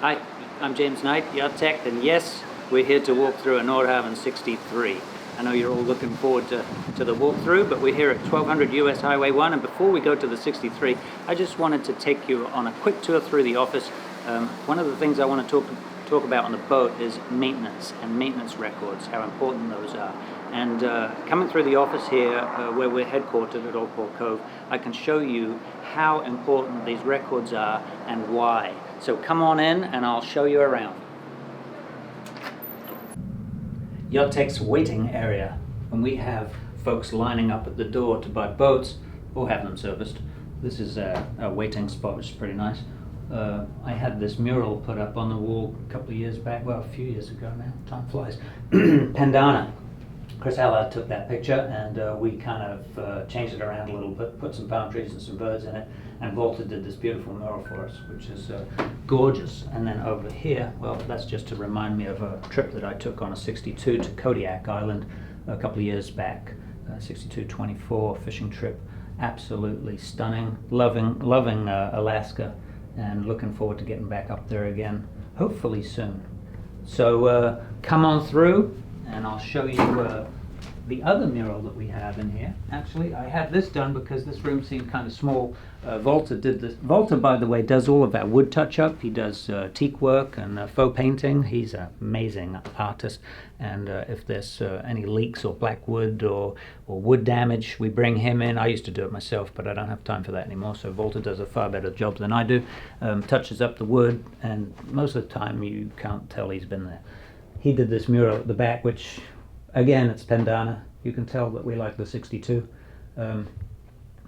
Hi, I'm James Knight, Yacht Tech, and yes, we're here to walk through a Nordhavn 63. I know you're all looking forward to the walkthrough, but we're here at 1200 US Highway 1, and before we go to the 63, I just wanted to take you on a quick tour through the office. One of the things I want to talk about on the boat is maintenance and maintenance records, how important those are. And coming through the office here, where we're headquartered at Old Port Cove, I can show you how important these records are and why. So come on in and I'll show you around. Yacht Tech's waiting area. When we have folks lining up at the door to buy boats or have them serviced, this is a waiting spot, which is pretty nice. I had this mural put up on the wall a couple of years back, well, a few years ago now, time flies. Pandana. Chris Allard took that picture and we kind of changed it around a little bit, put some palm trees and some birds in it, and Walter did this beautiful mural for us, which is gorgeous. And then over here, well, that's just to remind me of a trip that I took on a 62 to Kodiak Island a couple of years back, 62-24 fishing trip. Absolutely stunning, loving Alaska, and looking forward to getting back up there again, hopefully soon. So come on through and I'll show you the other mural that we have in here. Actually, I had this done because this room seemed kind of small. Walter did this. Walter, by the way, does all of our wood touch-up. He does teak work and faux painting. He's an amazing artist. And if there's any leaks or black wood or wood damage, we bring him in. I used to do it myself, but I don't have time for that anymore. So Walter does a far better job than I do. Touches up the wood, and most of the time you can't tell he's been there. He did this mural at the back, which, again, it's Pandana. You can tell that we like the 62.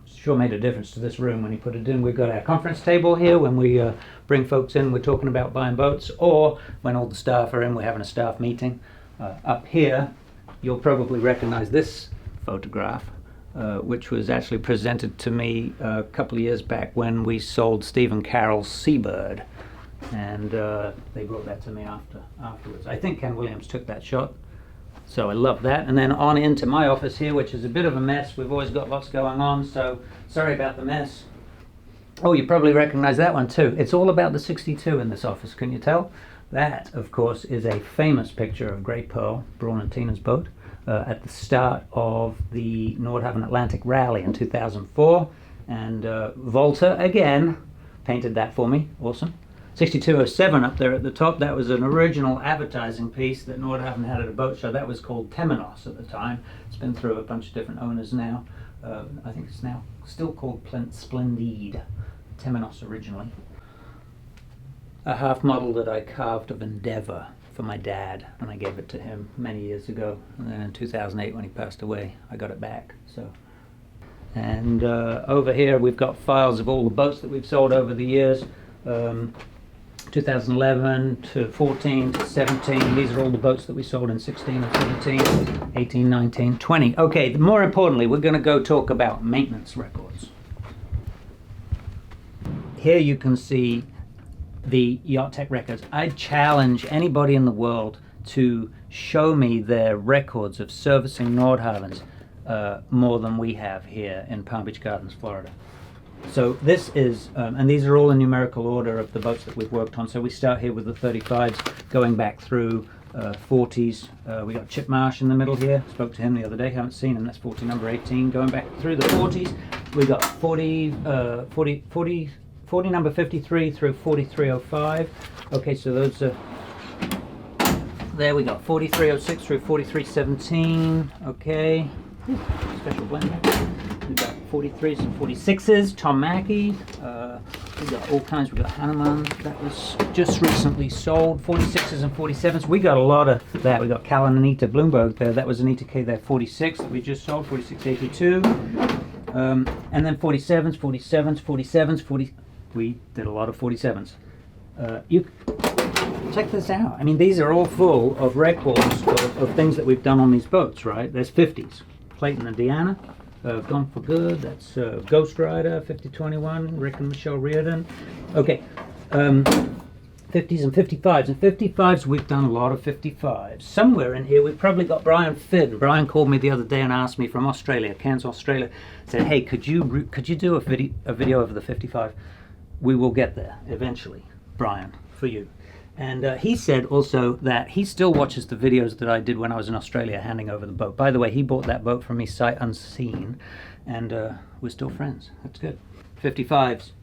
Sure made a difference to this room when he put it in. We've got our conference table here when we bring folks in, we're talking about buying boats, or when all the staff are in, we're having a staff meeting. Up here, you'll probably recognize this photograph, which was actually presented to me a couple of years back when we sold Stephen Carroll's Seabird. And they brought that to me afterwards. I think Ken Williams took that shot, so I love that. And then on into my office here, which is a bit of a mess. We've always got lots going on, so sorry about the mess. Oh, you probably recognize that one too. It's all about the 62 in this office, can you tell? That, of course, is a famous picture of Great Pearl, Braun and Tina's boat, at the start of the Nordhavn Atlantic Rally in 2004. And Walter, again, painted that for me. Awesome. 6207 up there at the top, that was an original advertising piece that Nordhavn had at a boat show. That was called Temenos at the time. It's been through a bunch of different owners now. I think it's now still called Splendide. Temenos originally. A half model that I carved of Endeavour for my dad when I gave it to him many years ago. And then in 2008 when he passed away, I got it back. So. And over here we've got files of all the boats that we've sold over the years. 2011 to 14 to 17, these are all the boats that we sold in 16 and 17, 18, 19, 20. Okay, more importantly, we're going to go talk about maintenance records. Here you can see the Yacht Tech records. I challenge anybody in the world to show me their records of servicing Nordhavns more than we have here in Palm Beach Gardens, Florida. So this is, and these are all in numerical order of the boats that we've worked on. So we start here with the 35s, going back through 40s. We got Chip Marsh in the middle here. Spoke to him the other day, haven't seen him. That's 40 number 18. Going back through the 40s, we got 40 number 53 through 4305. Okay, so those are, there we go, 4306 through 4317. Okay, special blend. We've got 43s and 46s, Tom Mackey. We've got all kinds. We've got Hanuman, that was just recently sold. 46s and 47s. We got a lot of that. We got Cal and Anita Bloomberg there. That was Anita K there, 46 that we just sold, 4682. And then 47s, 47s, 47s, 40. We did a lot of 47s. You check this out. I mean, these are all full of records of things that we've done on these boats, right? There's 50s. Clayton and Deanna. Gone for Good, that's Ghost Rider, 5021, Rick and Michelle Reardon. Okay, 50s and 55s. And 55s, we've done a lot of 55s. Somewhere in here, we've probably got Brian Finn. Brian called me the other day and asked me from Australia, Cairns, Australia, said, hey, could you do a video of the 55? We will get there eventually, Brian. for you. And he said also that he still watches the videos that I did when I was in Australia handing over the boat. By the way, he bought that boat from me sight unseen, and we're still friends. That's good. 55s.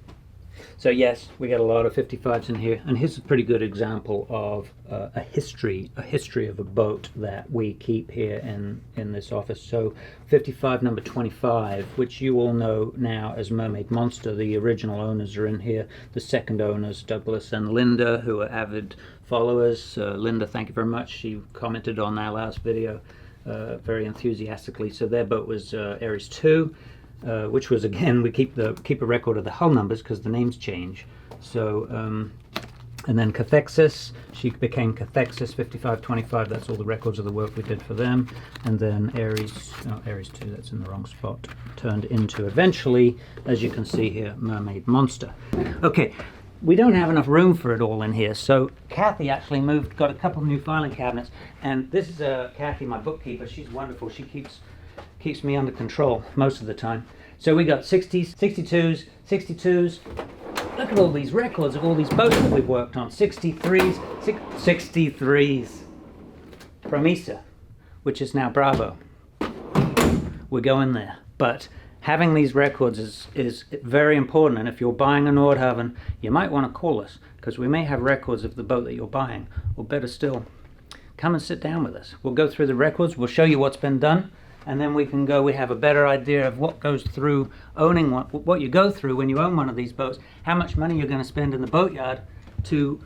So yes, we got a lot of 55s in here, and here's a pretty good example of a history of a boat that we keep here in this office. So 55 number 25, which you all know now as Mermaid Monster. The original owners are in here. The second owners, Douglas and Linda, who are avid followers. Linda, thank you very much. She commented on our last video very enthusiastically. So their boat was Aries 2. Which was, again, we keep a record of the hull numbers because the names change. So and then Cathexis, she became Cathexis 5525. That's all the records of the work we did for them. And then Aries 2, that's in the wrong spot, turned into eventually, as you can see here, Mermaid Monster. Okay, we don't have enough room for it all in here, so Kathy actually got a couple of new filing cabinets, and this is Kathy, my bookkeeper. She's wonderful. She keeps me under control most of the time. So we got 60s, 62s. Look at all these records of all these boats that we've worked on. 63s. Promesa, which is now Bravo. We're going there. But having these records is very important, and if you're buying a Nordhavn, you might want to call us, because we may have records of the boat that you're buying. Or better still, come and sit down with us. We'll go through the records, we'll show you what's been done, and then we have a better idea of what goes through owning what you go through when you own one of these boats, how much money you're going to spend in the boatyard to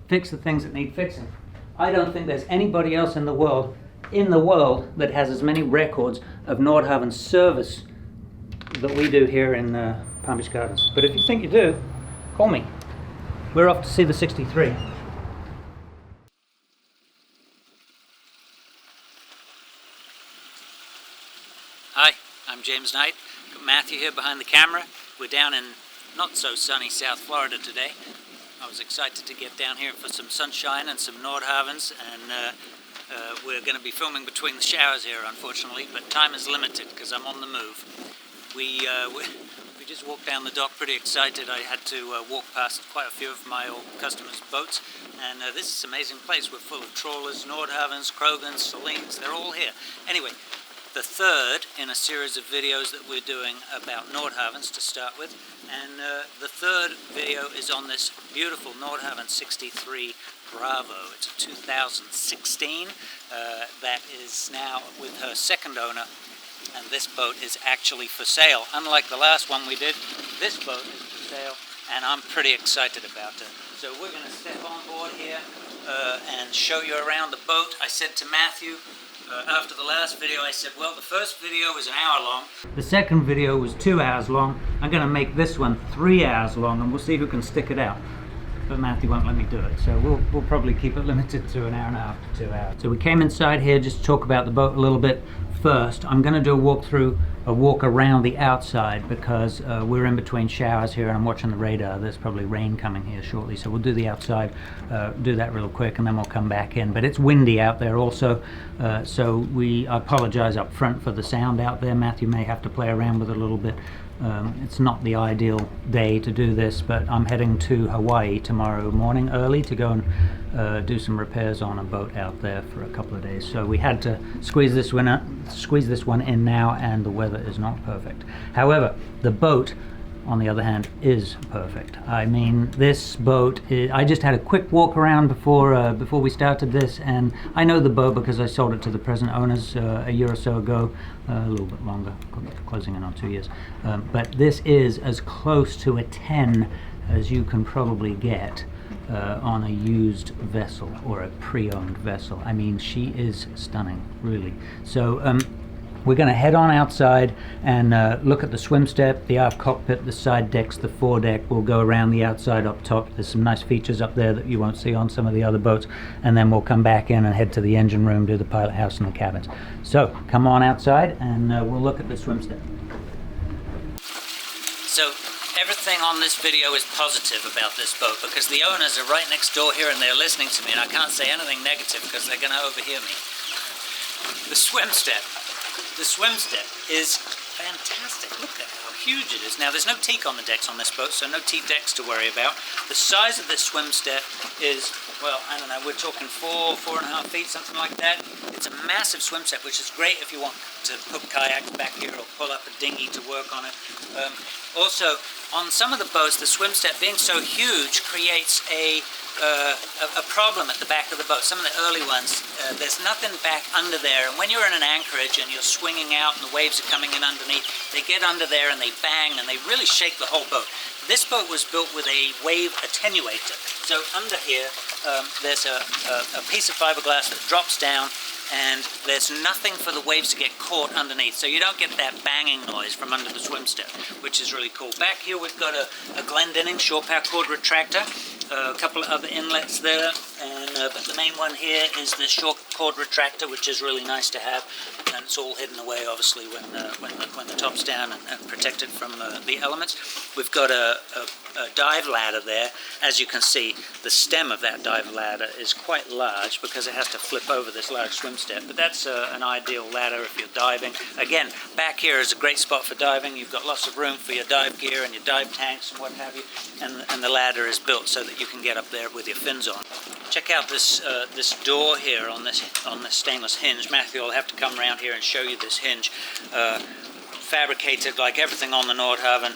fix the things that need fixing. I don't think there's anybody else in the world that has as many records of Nordhavn service that we do here in Palm Beach Gardens. But if you think you do, call me. We're off to see the 63. Hi, I'm James Knight. Got Matthew here behind the camera. We're down in not so sunny South Florida today. I was excited to get down here for some sunshine and some Nordhavns, and we're going to be filming between the showers here, unfortunately, but time is limited because I'm on the move. We just walked down the dock pretty excited. I had to walk past quite a few of my old customers' boats, and this is an amazing place. We're full of trawlers, Nordhavns, Krogans, Salines, they're all here. Anyway, the third in a series of videos that we're doing about Nordhavns to start with, and the third video is on this beautiful Nordhavn 63 Bravo. It's a 2016 that is now with her second owner, and this boat is actually for sale. Unlike the last one we did, this boat is for sale, and I'm pretty excited about it. So we're going to step on board here and show you around the boat. I said to Matthew, after the last video, I said, well, the first video was an hour long. The second video was 2 hours long. I'm going to make this one 3 hours long, and we'll see who can stick it out. But Matthew won't let me do it, so we'll probably keep it limited to an hour and a half to 2 hours. So we came inside here just to talk about the boat a little bit first. I'm going to do a walk around the outside because we're in between showers here and I'm watching the radar. There's probably rain coming here shortly, so we'll do the outside, do that real quick, and then we'll come back in. But it's windy out there also, so I apologize up front for the sound out there. Matthew may have to play around with it a little bit. It's not the ideal day to do this, but I'm heading to Hawaii tomorrow morning early to go and do some repairs on a boat out there for a couple of days. So we had to squeeze this one in now, and the weather is not perfect. However, the boat, on the other hand, is perfect. I mean, this boat I just had a quick walk around before we started this, and I know the boat because I sold it to the present owners a year or so ago, a little bit longer, closing in on 2 years. But this is as close to a 10 as you can probably get on a used vessel or a pre-owned vessel. I mean, she is stunning, really. So we're going to head on outside and look at the swim step, the aft cockpit, the side decks, the foredeck. We'll go around the outside up top. There's some nice features up there that you won't see on some of the other boats. And then we'll come back in and head to the engine room, do the pilot house and the cabins. So come on outside and we'll look at the swim step. So everything on this video is positive about this boat because the owners are right next door here and they're listening to me, and I can't say anything negative because they're going to overhear me. The swim step is fantastic. Look at how huge it is. Now, there's no teak on the decks on this boat, so no teak decks to worry about. The size of this swim step is, well, I don't know, we're talking 4.5 feet, something like that. It's a massive swim step, which is great if you want to put kayaks back here or pull up a dinghy to work on it. Also, on some of the boats, the swim step being so huge creates a problem at the back of the boat. Some of the early ones, there's nothing back under there, and when you're in an anchorage and you're swinging out and the waves are coming in underneath, they get under there and they bang and they really shake the whole boat. This boat was built with a wave attenuator. So under here, there's a piece of fiberglass that drops down, and there's nothing for the waves to get caught underneath, so you don't get that banging noise from under the swim step, which is really cool. Back here we've got a Glendinning shore power cord retractor, a couple of other inlets there, and but the main one here is the shore cord retractor, which is really nice to have, and it's all hidden away obviously when the top's down and protected from the elements. We've got a dive ladder there. As you can see, the stem of that dive ladder is quite large because it has to flip over this large swim step, but that's an ideal ladder if you're diving. Again, back here is a great spot for diving. You've got lots of room for your dive gear and your dive tanks and what have you, and the ladder is built so that you can get up there with your fins on. Check out this this door here on this stainless hinge. Matthew will have to come around here and show you this hinge. Fabricated like everything on the Nordhavn,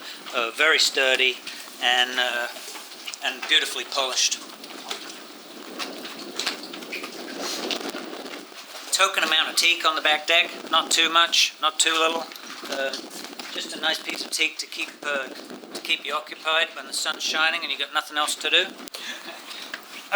very sturdy and beautifully polished. Token amount of teak on the back deck, not too much, not too little. Just a nice piece of teak to keep you occupied when the sun's shining and you've got nothing else to do.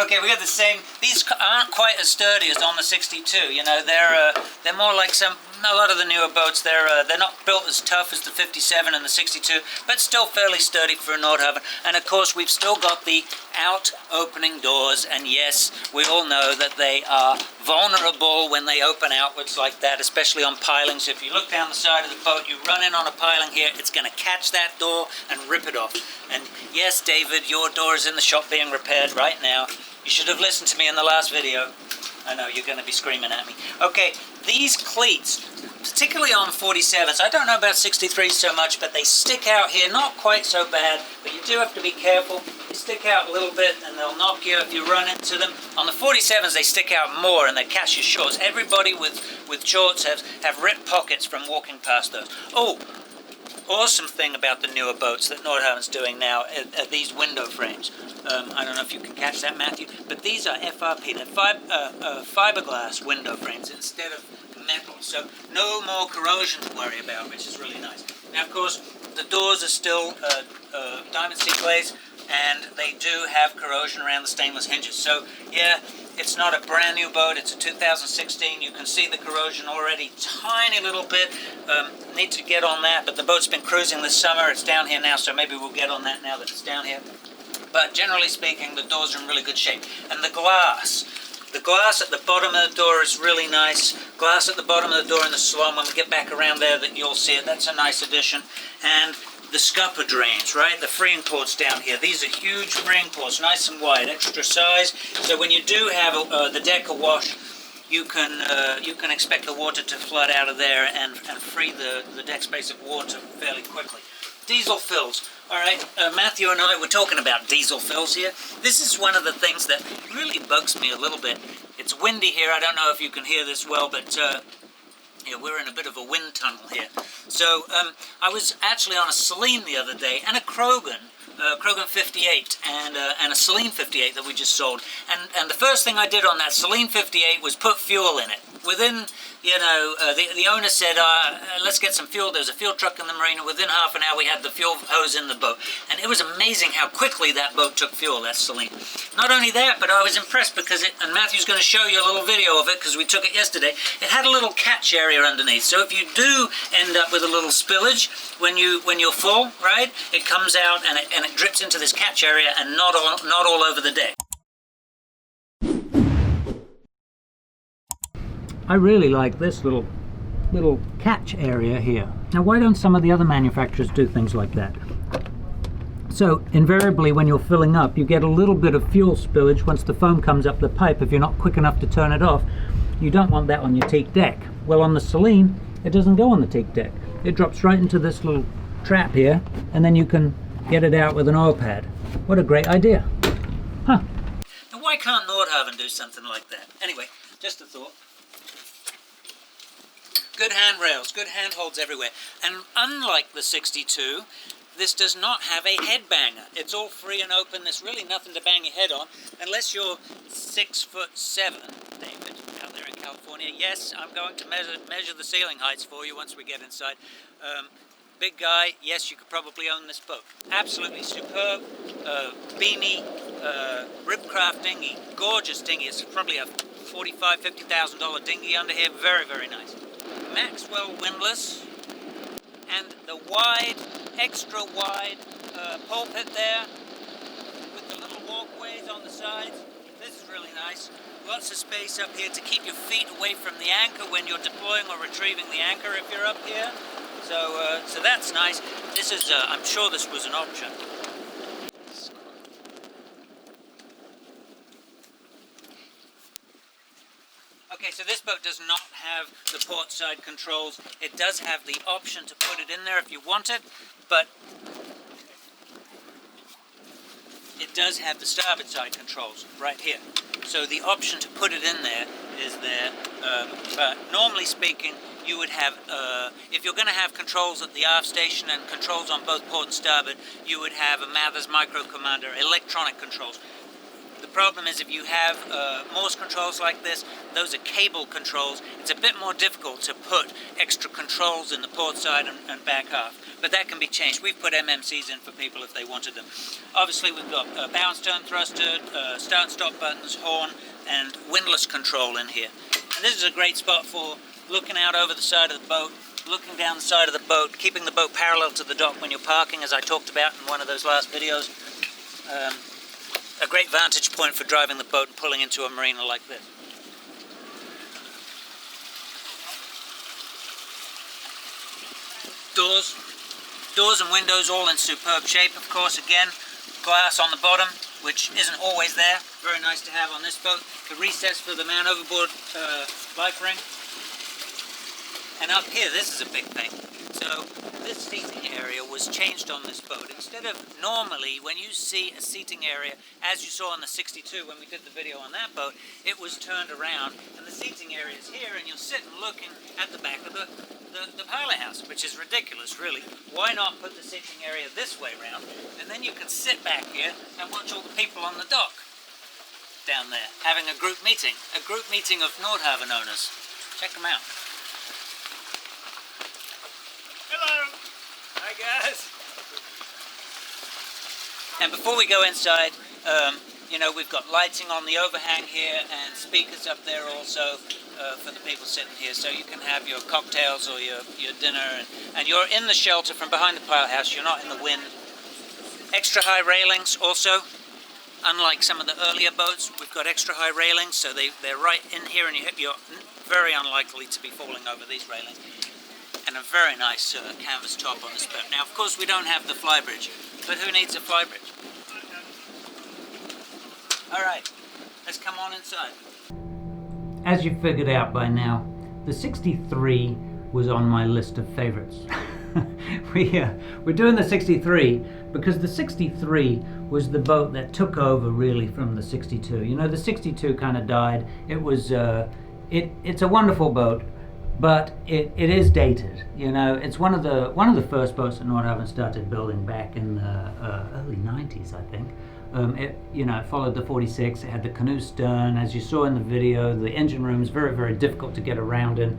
Okay, we got the same. These aren't quite as sturdy as on the 62. You know, they're more like a lot of the newer boats. They're not built as tough as the 57 and the 62, but still fairly sturdy for a Nordhavn. And of course, we've still got the out opening doors. And yes, we all know that they are vulnerable when they open outwards like that, especially on pilings. If you look down the side of the boat, you run in on a piling here, it's going to catch that door and rip it off. And yes, David, your door is in the shop being repaired right now. You should have listened to me in the last video. I know, you're going to be screaming at me. Okay, these cleats, particularly on 47s, I don't know about 63s so much, but they stick out here, not quite so bad, but you do have to be careful. They stick out a little bit and they'll knock you if you run into them. On the 47s, they stick out more and they catch your shorts. Everybody with shorts have ripped pockets from walking past those. Oh, awesome thing about the newer boats that Nordhavn's doing now are these window frames. I don't know if you can catch that, Matthew, but these are FRP, they're fiberglass window frames instead of metal, so no more corrosion to worry about, which is really nice. Now, of course, the doors are still diamond sea glaze, and they do have corrosion around the stainless hinges. So, yeah, it's not a brand new boat, it's a 2016. You can see the corrosion already, tiny little bit. Need to get on that, but the boat's been cruising this summer. It's down here now, so maybe we'll get on that now that it's down here. But generally speaking, the doors are in really good shape. And the glass at the bottom of the door is really nice. Glass at the bottom of the door in the Salon, when we get back around there, that you'll see it. That's a nice addition. And the scupper drains, right? The freeing ports down here. These are huge freeing ports, nice and wide, extra size. So when you do have the deck awash, you can expect the water to flood out of there and free the deck space of water fairly quickly. Diesel fills. All right, Matthew and I were talking about diesel fills here. This is one of the things that really bugs me a little bit. It's windy here. I don't know if you can hear this well, but yeah, we're in a bit of a wind tunnel here. So I was actually on a Salon the other day and a Krogan 58 and a Salon 58 that we just sold. And the first thing I did on that Salon 58 was put fuel in it. Within, you know, the owner said, let's get some fuel. There's a fuel truck in the marina. Within half an hour, we had the fuel hose in the boat. And it was amazing how quickly that boat took fuel, that Salon. Not only that, but I was impressed because and Matthew's going to show you a little video of it because we took it yesterday. It had a little catch area underneath. So if you do end up with a little spillage when you're full, right, it comes out and it drips into this catch area and not all over the deck. I really like this little catch area here. Now, why don't some of the other manufacturers do things like that? So invariably when you're filling up, you get a little bit of fuel spillage once the foam comes up the pipe. If you're not quick enough to turn it off, you don't want that on your teak deck. Well, on the Salon, it doesn't go on the teak deck. it drops right into this little trap here, and then you can get it out with an oil pad. What a great idea. Huh. Now why can't Nordhavn do something like that? Anyway, just a thought. Good handrails, good handholds everywhere. And unlike the 62, this does not have a head banger. It's all free and open. There's really nothing to bang your head on, unless you're 6'7", David, out there in California. Yes, I'm going to measure the ceiling heights for you once we get inside. Big guy, yes, you could probably own this boat. Absolutely superb, beamy, ribcraft dinghy, gorgeous dinghy. It's probably a $45,000, $50,000 dinghy under here. Very, very nice. Maxwell windlass, and the wide, extra wide pulpit there with the little walkways on the sides. This is really nice. Lots of space up here to keep your feet away from the anchor when you're deploying or retrieving the anchor if you're up here. So that's nice. This is, I'm sure this was an option. Okay, so this boat does not have the port side controls. It does have the option to put it in there if you want it, but it does have the starboard side controls right here. So the option to put it in there is there, but normally speaking, you would have, if you're going to have controls at the aft station and controls on both port and starboard, you would have a Mathers micro commander, electronic controls. The problem is if you have Morse controls like this, those are cable controls. It's a bit more difficult to put extra controls in the port side and back aft, but that can be changed. We've put MMCs in for people if they wanted them. Obviously we've got bow and stern thruster, start and stop buttons, horn, and windlass control in here. And this is a great spot for looking out over the side of the boat, looking down the side of the boat, keeping the boat parallel to the dock when you're parking, as I talked about in one of those last videos. A great vantage point for driving the boat and pulling into a marina like this. Doors and windows all in superb shape, of course. Again, glass on the bottom, which isn't always there. Very nice to have on this boat. The recess for the man overboard life ring. And up here, this is a big thing. So this seating area was changed on this boat. Instead of normally, when you see a seating area, as you saw on the 62 when we did the video on that boat, it was turned around, and the seating area is here, and you're sitting looking at the back of the pilot house, which is ridiculous, really. Why not put the seating area this way around, and then you can sit back here and watch all the people on the dock down there, having a group meeting of Nordhavn owners. Check them out. Hello! Hi guys! And before we go inside, you know, we've got lighting on the overhang here and speakers up there also for the people sitting here, so you can have your cocktails or your dinner, and you're in the shelter from behind the pilot house, you're not in the wind. Extra high railings also. Unlike some of the earlier boats, we've got extra high railings, so they're right in here, and you're very unlikely to be falling over these railings. And a very nice canvas top on this boat. Now, of course, we don't have the flybridge, but who needs a flybridge? All right, let's come on inside. As you figured out by now, the 63 was on my list of favorites. We're doing the 63 because the 63 was the boat that took over really from the 62. You know, the 62 kind of died. It was, it's a wonderful boat, but it is dated. You know, it's one of the first boats that Nordhavn started building back in the early 90s, I think. It followed the 46. It had the canoe stern, as you saw in the video. The engine room is very, very difficult to get around in.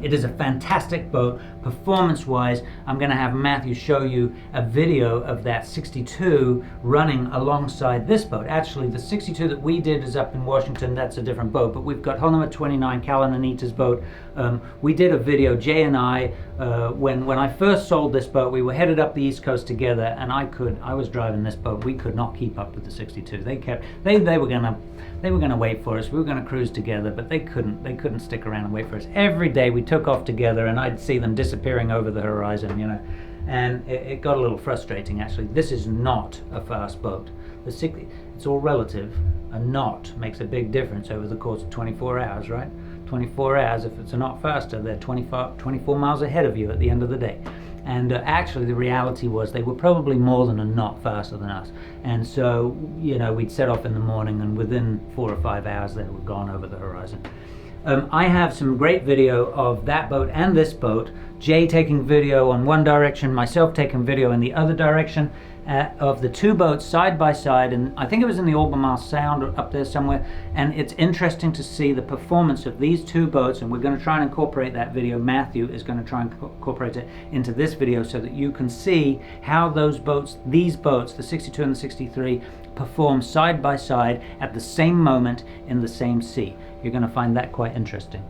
It is a fantastic boat, performance-wise. I'm going to have Matthew show you a video of that 62 running alongside this boat. Actually, the 62 that we did is up in Washington. That's a different boat, but we've got hull number 29, Callan Anita's boat. We did a video, Jay and I, when I first sold this boat. We were headed up the East Coast together, and I was driving this boat. We could not keep up with the 62. They were gonna wait for us. We were gonna cruise together, but they couldn't stick around and wait for us. Every day we took off together, and I'd see them disappearing over the horizon, you know, and it got a little frustrating actually. This is not a fast boat. It's all relative. A knot makes a big difference over the course of 24 hours, right? 24 hours. If it's a knot faster, they're 24 miles ahead of you at the end of the day. And actually the reality was they were probably more than a knot faster than us. And so, you know, we'd set off in the morning and within 4 or 5 hours they were gone over the horizon. I have some great video of that boat and this boat, Jay taking video on one direction, myself taking video in the other direction, of the two boats side by side, and I think it was in the Albemarle Sound or up there somewhere. And it's interesting to see the performance of these two boats, and we're going to try and incorporate that video. Matthew is going to try and incorporate it into this video so that you can see how those boats, these boats, the 62 and the 63, perform side by side at the same moment in the same sea. You're going to find that quite interesting.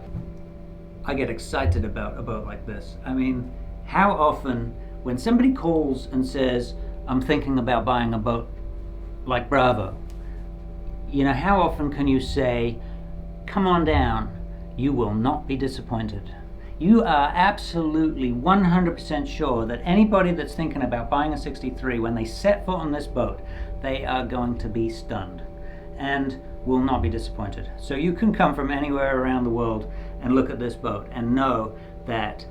I get excited about a boat like this. I mean, how often when somebody calls and says, I'm thinking about buying a boat like Bravo, you know, how often can you say, come on down, you will not be disappointed. You are absolutely 100% sure that anybody that's thinking about buying a 63, when they set foot on this boat, they are going to be stunned and will not be disappointed. So you can come from anywhere around the world and look at this boat and know that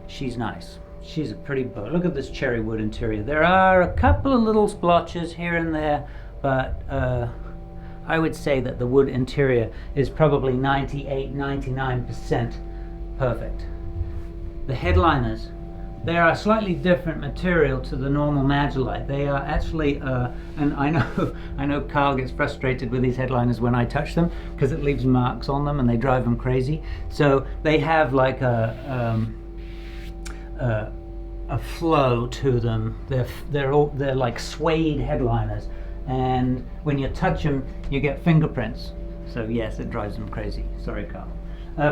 she's nice. She's a pretty boat. Look at this cherry wood interior. There are a couple of little splotches here and there, but I would say that the wood interior is probably 98-99% perfect. The headliners, they are a slightly different material to the normal Magellite. They are actually, and I know Carl gets frustrated with these headliners when I touch them because it leaves marks on them and they drive him crazy. So they have like a flow to them. They're like suede headliners, and when you touch them, you get fingerprints. So yes, it drives them crazy. Sorry, Carl.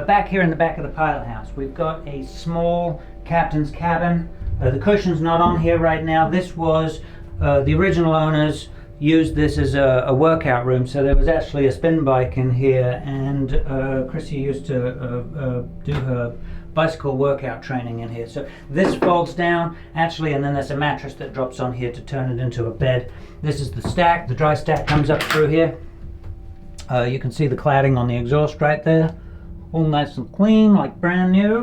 Back here in the back of the pilot house, we've got a small captain's cabin. The cushion's not on here right now. This was the original owners used this as a workout room, so there was actually a spin bike in here, and Chrissy used to do her bicycle workout training in here. So this folds down actually, and then there's a mattress that drops on here to turn it into a bed. This is the stack. The dry stack comes up through here. You can see the cladding on the exhaust right there, all nice and clean, like brand new,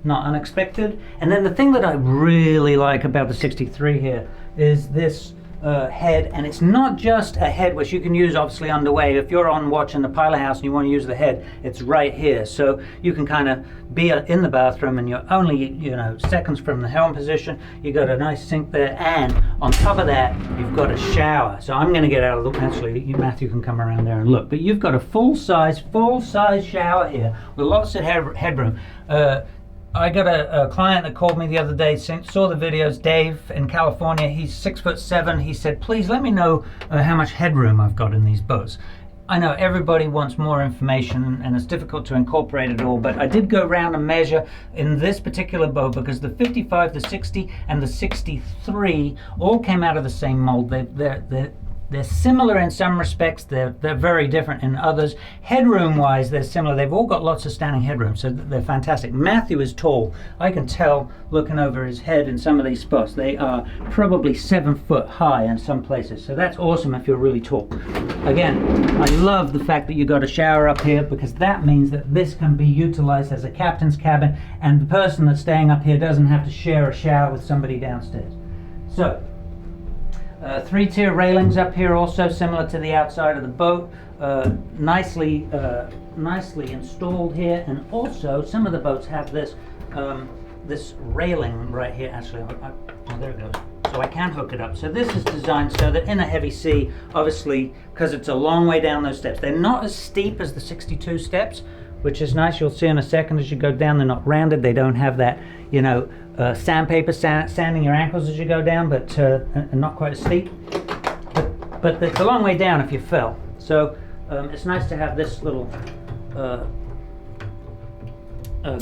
not unexpected. And then the thing that I really like about the 63 here is this head, and it's not just a head which you can use obviously underway. If you're on watch in the pilot house and you want to use the head, it's right here, so you can kind of be in the bathroom and you're only, you know, seconds from the helm position. You got a nice sink there, and on top of that you've got a shower. So I'm going to get out of the, actually Matthew can come around there and look, but you've got a full size shower here with lots of headroom. I got a client that called me the other day, saw the videos, Dave in California. He's 6'7". He said, please let me know how much headroom I've got in these boats. I know everybody wants more information and it's difficult to incorporate it all, but I did go around and measure in this particular boat because the 55, the 60, and the 63 all came out of the same mold. They're similar in some respects, they're very different in others. Headroom wise, they're similar. They've all got lots of standing headroom, so they're fantastic. Matthew is tall. I can tell looking over his head in some of these spots. They are probably 7 foot high in some places, so that's awesome if you're really tall. Again, I love the fact that you got a shower up here, because that means that this can be utilized as a captain's cabin, and the person that's staying up here doesn't have to share a shower with somebody downstairs. So, 3-tier railings up here, also similar to the outside of the boat, nicely installed here. And also some of the boats have this this railing right here. Actually, oh, there it goes. So I can hook it up. So this is designed so that in a heavy sea, obviously, because it's a long way down those steps, they're not as steep as the 62 steps, which is nice. You'll see in a second as you go down, they're not rounded. They don't have that, you know, sandpaper sanding your ankles as you go down, but not quite as steep. But it's a long way down if you fell. So it's nice to have this little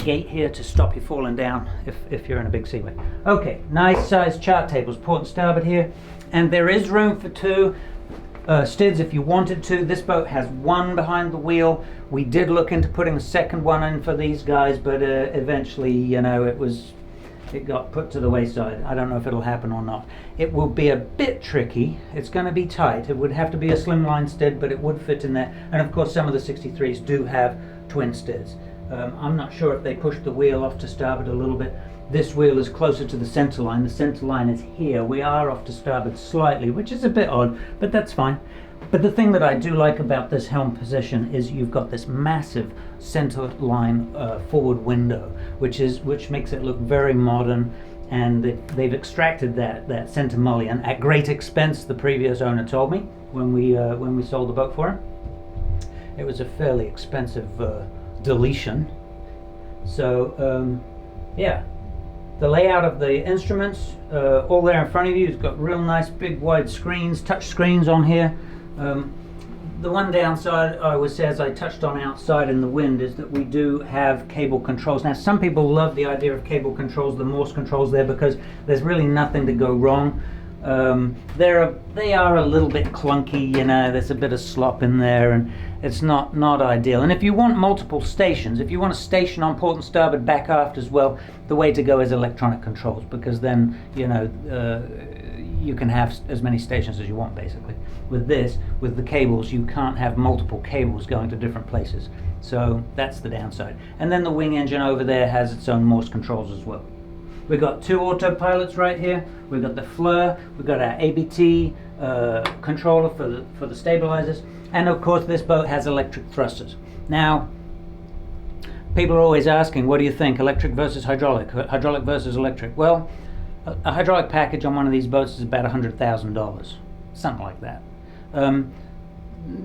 gate here to stop you falling down if you're in a big seaway. Okay, nice size chart tables, port and starboard here. And there is room for 2 stids if you wanted to. This boat has 1 behind the wheel. We did look into putting a second one in for these guys, but eventually, you know, it got put to the wayside. I don't know if it'll happen or not. It will be a bit tricky. It's going to be tight. It would have to be a slimline stid, but it would fit in there. And of course, some of the 63s do have twin steers. I'm not sure if they pushed the wheel off to starboard a little bit. This wheel is closer to the center line. The center line is here. We are off to starboard slightly, which is a bit odd, but that's fine. But the thing that I do like about this helm position is you've got this massive center line forward window, which makes it look very modern, and they've extracted that center mullion at great expense. The previous owner told me when we sold the boat for him, it was a fairly expensive deletion. So yeah, the layout of the instruments all there in front of you has got real nice big wide screens, touch screens on here. The one downside I would say, as I touched on outside in the wind, is that we do have cable controls. Now some people love the idea of cable controls, the Morse controls there, because there's really nothing to go wrong. They are a little bit clunky, you know, there's a bit of slop in there, and it's not ideal. And if you want multiple stations, if you want a station on port and starboard, back aft as well, the way to go is electronic controls, because then, you know, you can have as many stations as you want, basically. With this, with the cables, you can't have multiple cables going to different places. So that's the downside. And then the wing engine over there has its own Morse controls as well. We've got two autopilots right here. We've got the FLIR, we've got our ABT controller for the stabilizers, and of course this boat has electric thrusters. Now, people are always asking, what do you think, electric versus hydraulic, hydraulic versus electric? Well, a hydraulic package on one of these boats is about $100,000, something like that.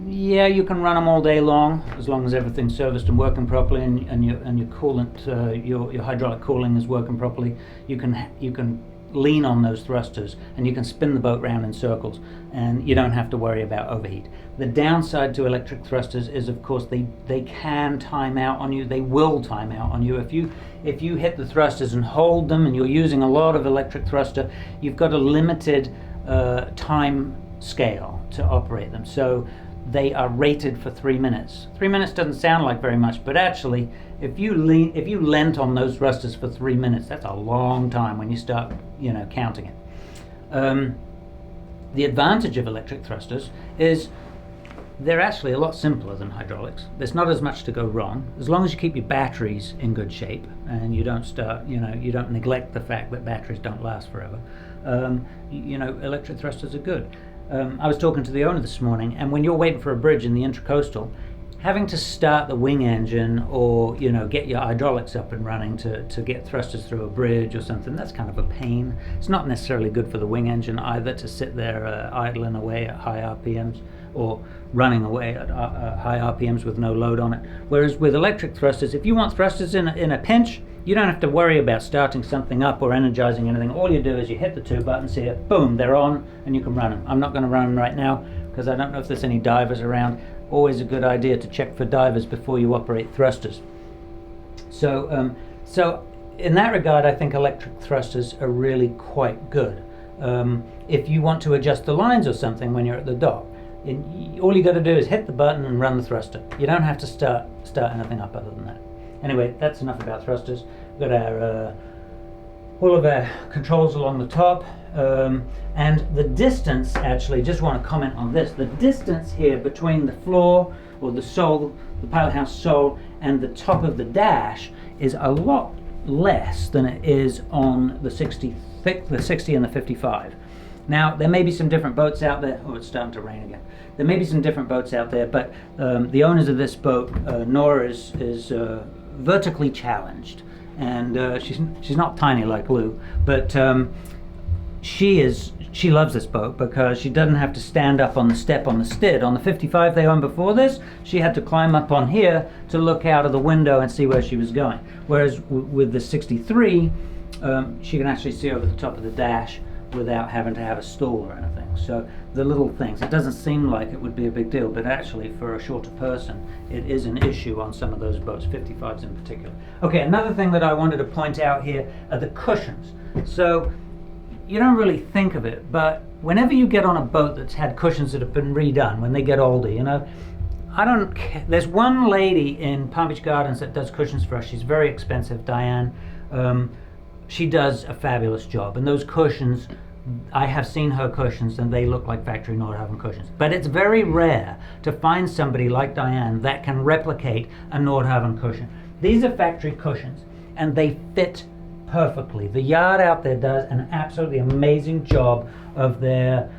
Yeah, you can run them all day long as long as everything's serviced and working properly, and your coolant, your hydraulic cooling is working properly. You can lean on those thrusters and you can spin the boat round in circles, and you don't have to worry about overheat. The downside to electric thrusters is, of course, they can time out on you. They will time out on you if you hit the thrusters and hold them, and you're using a lot of electric thruster. You've got a limited time scale to operate them. So they are rated for 3 minutes. 3 minutes doesn't sound like very much, but actually, if you lent on those thrusters for 3 minutes, that's a long time when you start, you know, counting it. The advantage of electric thrusters is they're actually a lot simpler than hydraulics. There's not as much to go wrong, as long as you keep your batteries in good shape and you don't start, you know, you don't neglect the fact that batteries don't last forever. You know, electric thrusters are good. I was talking to the owner this morning, and when you're waiting for a bridge in the intracoastal, having to start the wing engine or, you know, get your hydraulics up and running to get thrusters through a bridge or something, that's kind of a pain. It's not necessarily good for the wing engine either to sit there idling away at high RPMs or running away at high RPMs with no load on it. Whereas with electric thrusters, if you want thrusters in a pinch, you don't have to worry about starting something up or energizing anything. All you do is you hit the two buttons here, boom, they're on, and you can run them. I'm not going to run them right now because I don't know if there's any divers around. Always a good idea to check for divers before you operate thrusters. So in that regard, I think electric thrusters are really quite good. If you want to adjust the lines or something when you're at the dock, all you got to do is hit the button and run the thruster. You don't have to start anything up other than that. Anyway, that's enough about thrusters. We've got our all of our controls along the top, and the distance, actually, just want to comment on this. The distance here between the floor, or the sole, the pilot house sole, and the top of the dash is a lot less than it is on the 60 and the 55. Now, there may be some different boats out there. Oh, it's starting to rain again. There may be some different boats out there, but the owners of this boat, Nora, is vertically challenged, and she's not tiny like Lou, but she loves this boat because she doesn't have to stand up on the step on the Stbd. On the 55 they owned before this, she had to climb up on here to look out of the window and see where she was going. Whereas with the 63, she can actually see over the top of the dash without having to have a stall or anything. So the little things, it doesn't seem like it would be a big deal, but actually for a shorter person it is an issue on some of those boats, 55s in particular. Okay, another thing that I wanted to point out here are the cushions. So you don't really think of it, but whenever you get on a boat that's had cushions that have been redone when they get older, you know, I don't care. There's one lady in Palm Beach Gardens that does cushions for us. She's very expensive, Diane. She does a fabulous job, and those cushions I have seen her cushions and they look like factory Nordhavn cushions. But it's very rare to find somebody like Diane that can replicate a Nordhavn cushion. These are factory cushions and they fit perfectly. The yard out there does an absolutely amazing job of their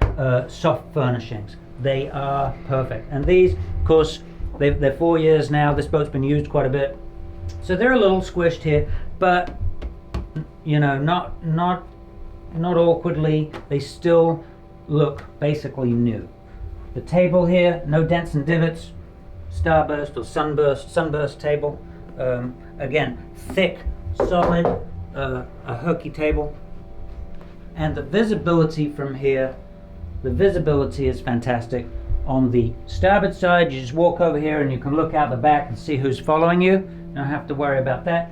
soft furnishings. They are perfect. And these, of course, they're 4 years now. This boat's been used quite a bit. So they're a little squished here, but you know, not awkwardly. They still look basically new. The table here, no dents and divots, starburst or sunburst table. Again, thick, solid, a hooky table. And the visibility from here, the visibility is fantastic. On the starboard side, you just walk over here and you can look out the back and see who's following you. You don't have to worry about that.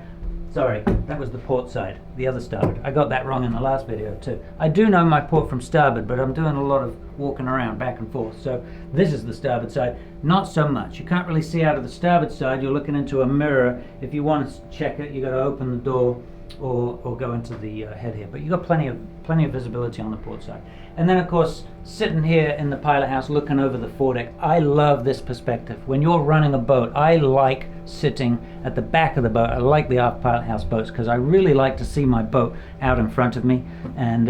Sorry, that was the port side, the other starboard. I got that wrong in the last video too. I do know my port from starboard, but I'm doing a lot of walking around back and forth. So this is the starboard side. Not so much. You can't really see out of the starboard side. You're looking into a mirror. If you want to check it, you got to open the door or go into the head here. But you got plenty of visibility on the port side. And then of course, sitting here in the pilot house looking over the foredeck, I love this perspective. When you're running a boat, I like sitting at the back of the boat. I like the aft pilot house boats because I really like to see my boat out in front of me. And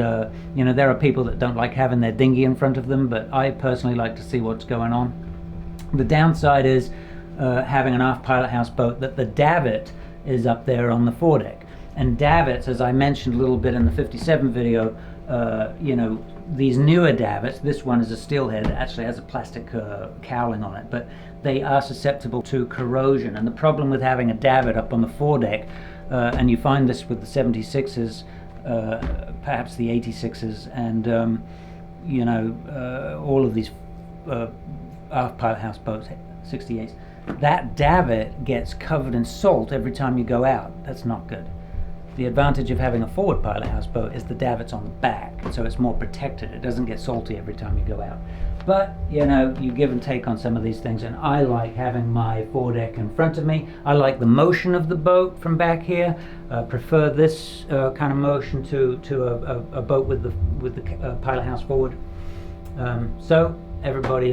you know, there are people that don't like having their dinghy in front of them, but I personally like to see what's going on. The downside is having an aft pilot house boat that the davit is up there on the foredeck. And davits, as I mentioned a little bit in the 57 video, you know, these newer davits, this one is a steelhead, it actually has a plastic cowling on it, but they are susceptible to corrosion. And the problem with having a davit up on the foredeck, and you find this with the 76s, perhaps the 86s, and you know, all of these aft pilot house boats, 68s, that davit gets covered in salt every time you go out. That's not good. The advantage of having a forward pilot house boat is the davit's on the back, so it's more protected. It doesn't get salty every time you go out. But, you know, you give and take on some of these things, and I like having my foredeck in front of me. I like the motion of the boat from back here. Prefer this kind of motion to a boat with the pilot house forward. So everybody,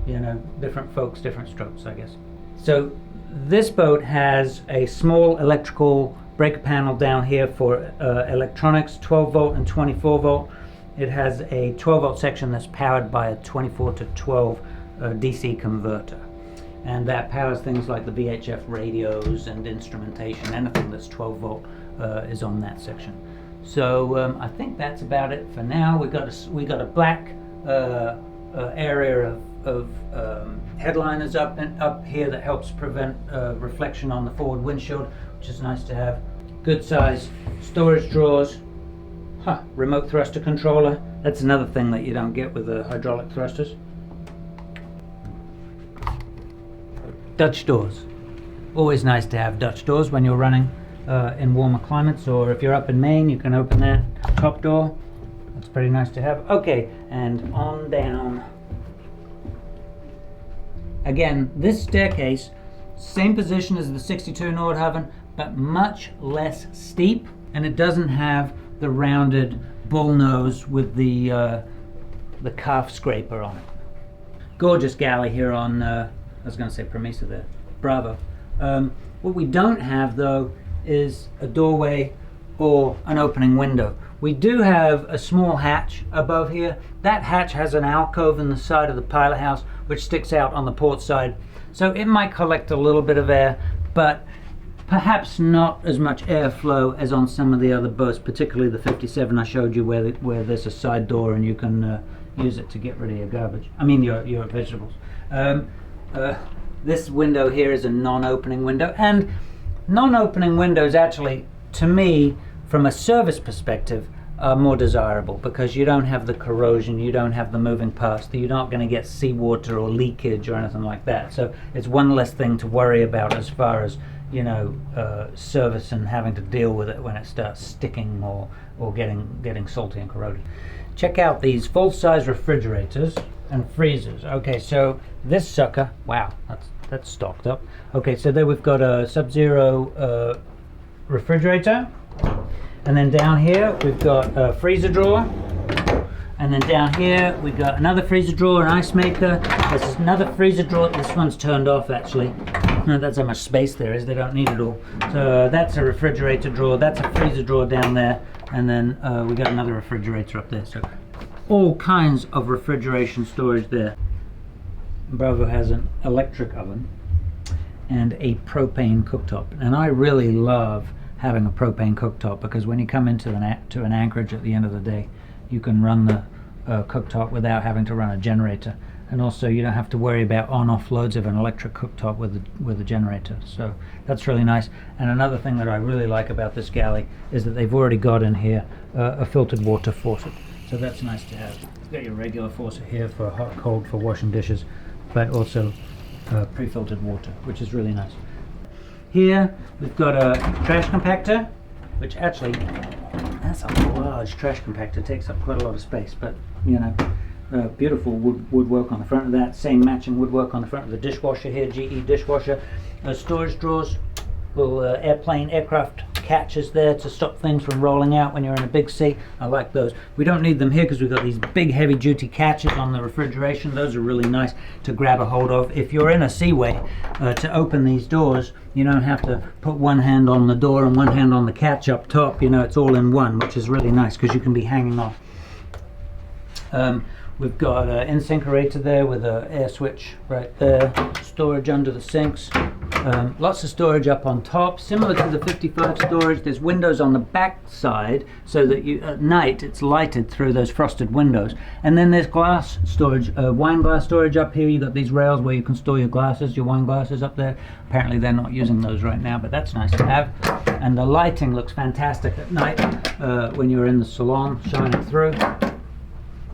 you know, different folks, different strokes, I guess. So this boat has a small electrical breaker panel down here for electronics, 12 volt and 24 volt. It has a 12 volt section that's powered by a 24 to 12 DC converter. And that powers things like the VHF radios and instrumentation. Anything that's 12 volt is on that section. So I think that's about it for now. We got a black area of headliners up here that helps prevent reflection on the forward windshield, which is nice to have. Good size storage drawers. Remote thruster controller. That's another thing that you don't get with the hydraulic thrusters. Dutch doors. Always nice to have Dutch doors when you're running in warmer climates, or if you're up in Maine, you can open that top door. That's pretty nice to have. Okay, and on down. Again, this staircase, same position as the 62 Nordhavn, but much less steep, and it doesn't have the rounded bull nose with the calf scraper on it. Gorgeous galley here on, I was going to say Promesa there, Bravo. What we don't have though is a doorway or an opening window. We do have a small hatch above here. That hatch has an alcove in the side of the pilot house which sticks out on the port side. So it might collect a little bit of air, but perhaps not as much airflow as on some of the other boats, particularly the 57 I showed you where there's a side door and you can use it to get rid of your garbage. I mean your vegetables. This window here is a non-opening window, and non-opening windows actually, to me, from a service perspective, are more desirable because you don't have the corrosion, you don't have the moving parts, you're not going to get seawater or leakage or anything like that. So it's one less thing to worry about as far as, you know, service and having to deal with it when it starts sticking or getting salty and corroded. Check out these full-size refrigerators and freezers. Okay, so this sucker, wow, that's stocked up. Okay, so there we've got a Sub-Zero refrigerator, and then down here we've got a freezer drawer, And then down here we've got another freezer drawer, an ice maker. There's another freezer drawer. This one's turned off actually. No, that's how much space there is. They don't need it all. So that's a refrigerator drawer. That's a freezer drawer down there. And then we got another refrigerator up there. So all kinds of refrigeration storage there. Bravo has an electric oven and a propane cooktop. And I really love having a propane cooktop because when you come into an anchorage at the end of the day, you can run the cooktop without having to run a generator, and also you don't have to worry about on-off loads of an electric cooktop with a generator. So that's really nice. And another thing that I really like about this galley is that they've already got in here a filtered water faucet. So that's nice to have. You've got your regular faucet here for hot, cold, for washing dishes, but also pre-filtered water, which is really nice. Here we've got a trash compactor, which actually, that's a large trash compactor. It takes up quite a lot of space, but you know, beautiful woodwork on the front of that. Same matching woodwork on the front of the dishwasher here, GE dishwasher. Storage drawers, little aircraft catches there to stop things from rolling out when you're in a big sea. I like those. We don't need them here because we've got these big heavy duty catches on the refrigeration. Those are really nice to grab a hold of. If you're in a seaway, to open these doors, you don't have to put one hand on the door and one hand on the catch up top. You know, it's all in one, which is really nice because you can be hanging off. We've got an incinerator there with an air switch right there. Storage under the sinks. Lots of storage up on top, similar to the 55 storage. There's windows on the back side so that you, at night it's lighted through those frosted windows. And then there's glass storage, wine glass storage up here. You've got these rails where you can store your glasses, your wine glasses up there. Apparently they're not using those right now, but that's nice to have. And the lighting looks fantastic at night when you're in the salon, shining through.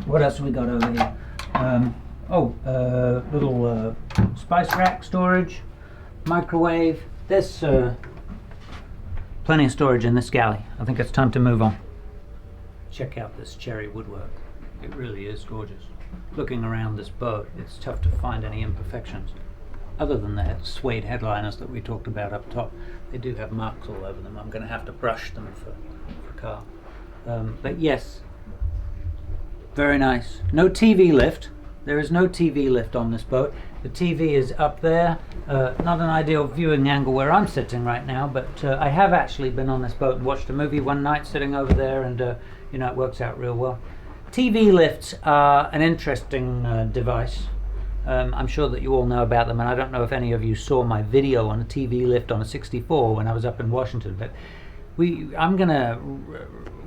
What else have we got over here? Little spice rack storage. Microwave. There's plenty of storage in this galley. I think it's time to move on. Check out this cherry woodwork. It really is gorgeous. Looking around this boat, it's tough to find any imperfections. Other than the suede headliners that we talked about up top, they do have marks all over them. I'm going to have to brush them for car. But yes, very nice. No TV lift. There is no TV lift on this boat. The TV is up there. Not an ideal viewing angle where I'm sitting right now, but I have actually been on this boat and watched a movie one night sitting over there, and you know, it works out real well. TV lifts are an interesting device. I'm sure that you all know about them, and I don't know if any of you saw my video on a TV lift on a 64 when I was up in Washington, but I'm going to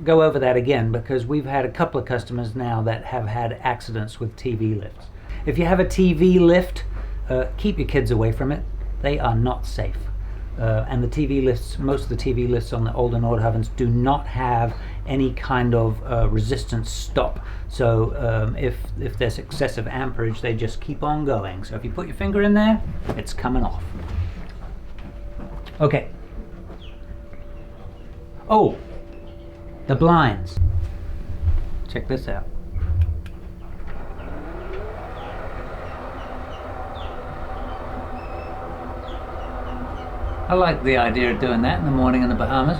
go over that again because we've had a couple of customers now that have had accidents with TV lifts. If you have a TV lift, keep your kids away from it. They are not safe. And the TV lifts, most of the TV lifts on the older Nordhavns do not have any kind of resistance stop. So if there's excessive amperage, they just keep on going. So if you put your finger in there, it's coming off. Okay. Oh, the blinds. Check this out. I like the idea of doing that in the morning in the Bahamas.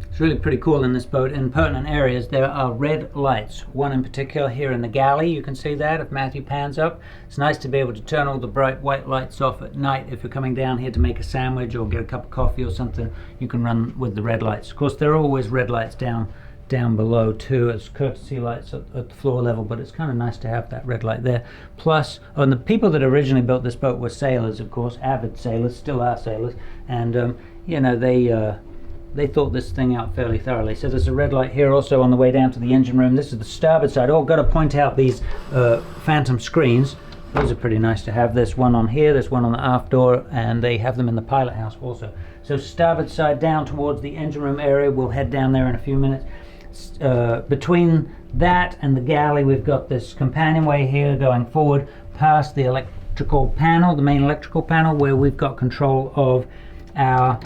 It's really pretty cool in this boat. In pertinent areas there are red lights. One in particular here in the galley, you can see that if Matthew pans up. It's nice to be able to turn all the bright white lights off at night. If you're coming down here to make a sandwich or get a cup of coffee or something, you can run with the red lights. Of course there are always red lights down below too as courtesy lights at the floor level, but it's kind of nice to have that red light there. Plus, and the people that originally built this boat were sailors, of course, avid sailors, still are sailors, and you know, they thought this thing out fairly thoroughly. So there's a red light here also on the way down to the engine room. This is the starboard side. Oh, got to point out these phantom screens. Those are pretty nice to have. There's one on here, there's one on the aft door, and they have them in the pilot house also. So starboard side down towards the engine room area. We'll head down there in a few minutes. Between that and the galley, we've got this companionway here going forward past the electrical panel, the main electrical panel, where we've got control of our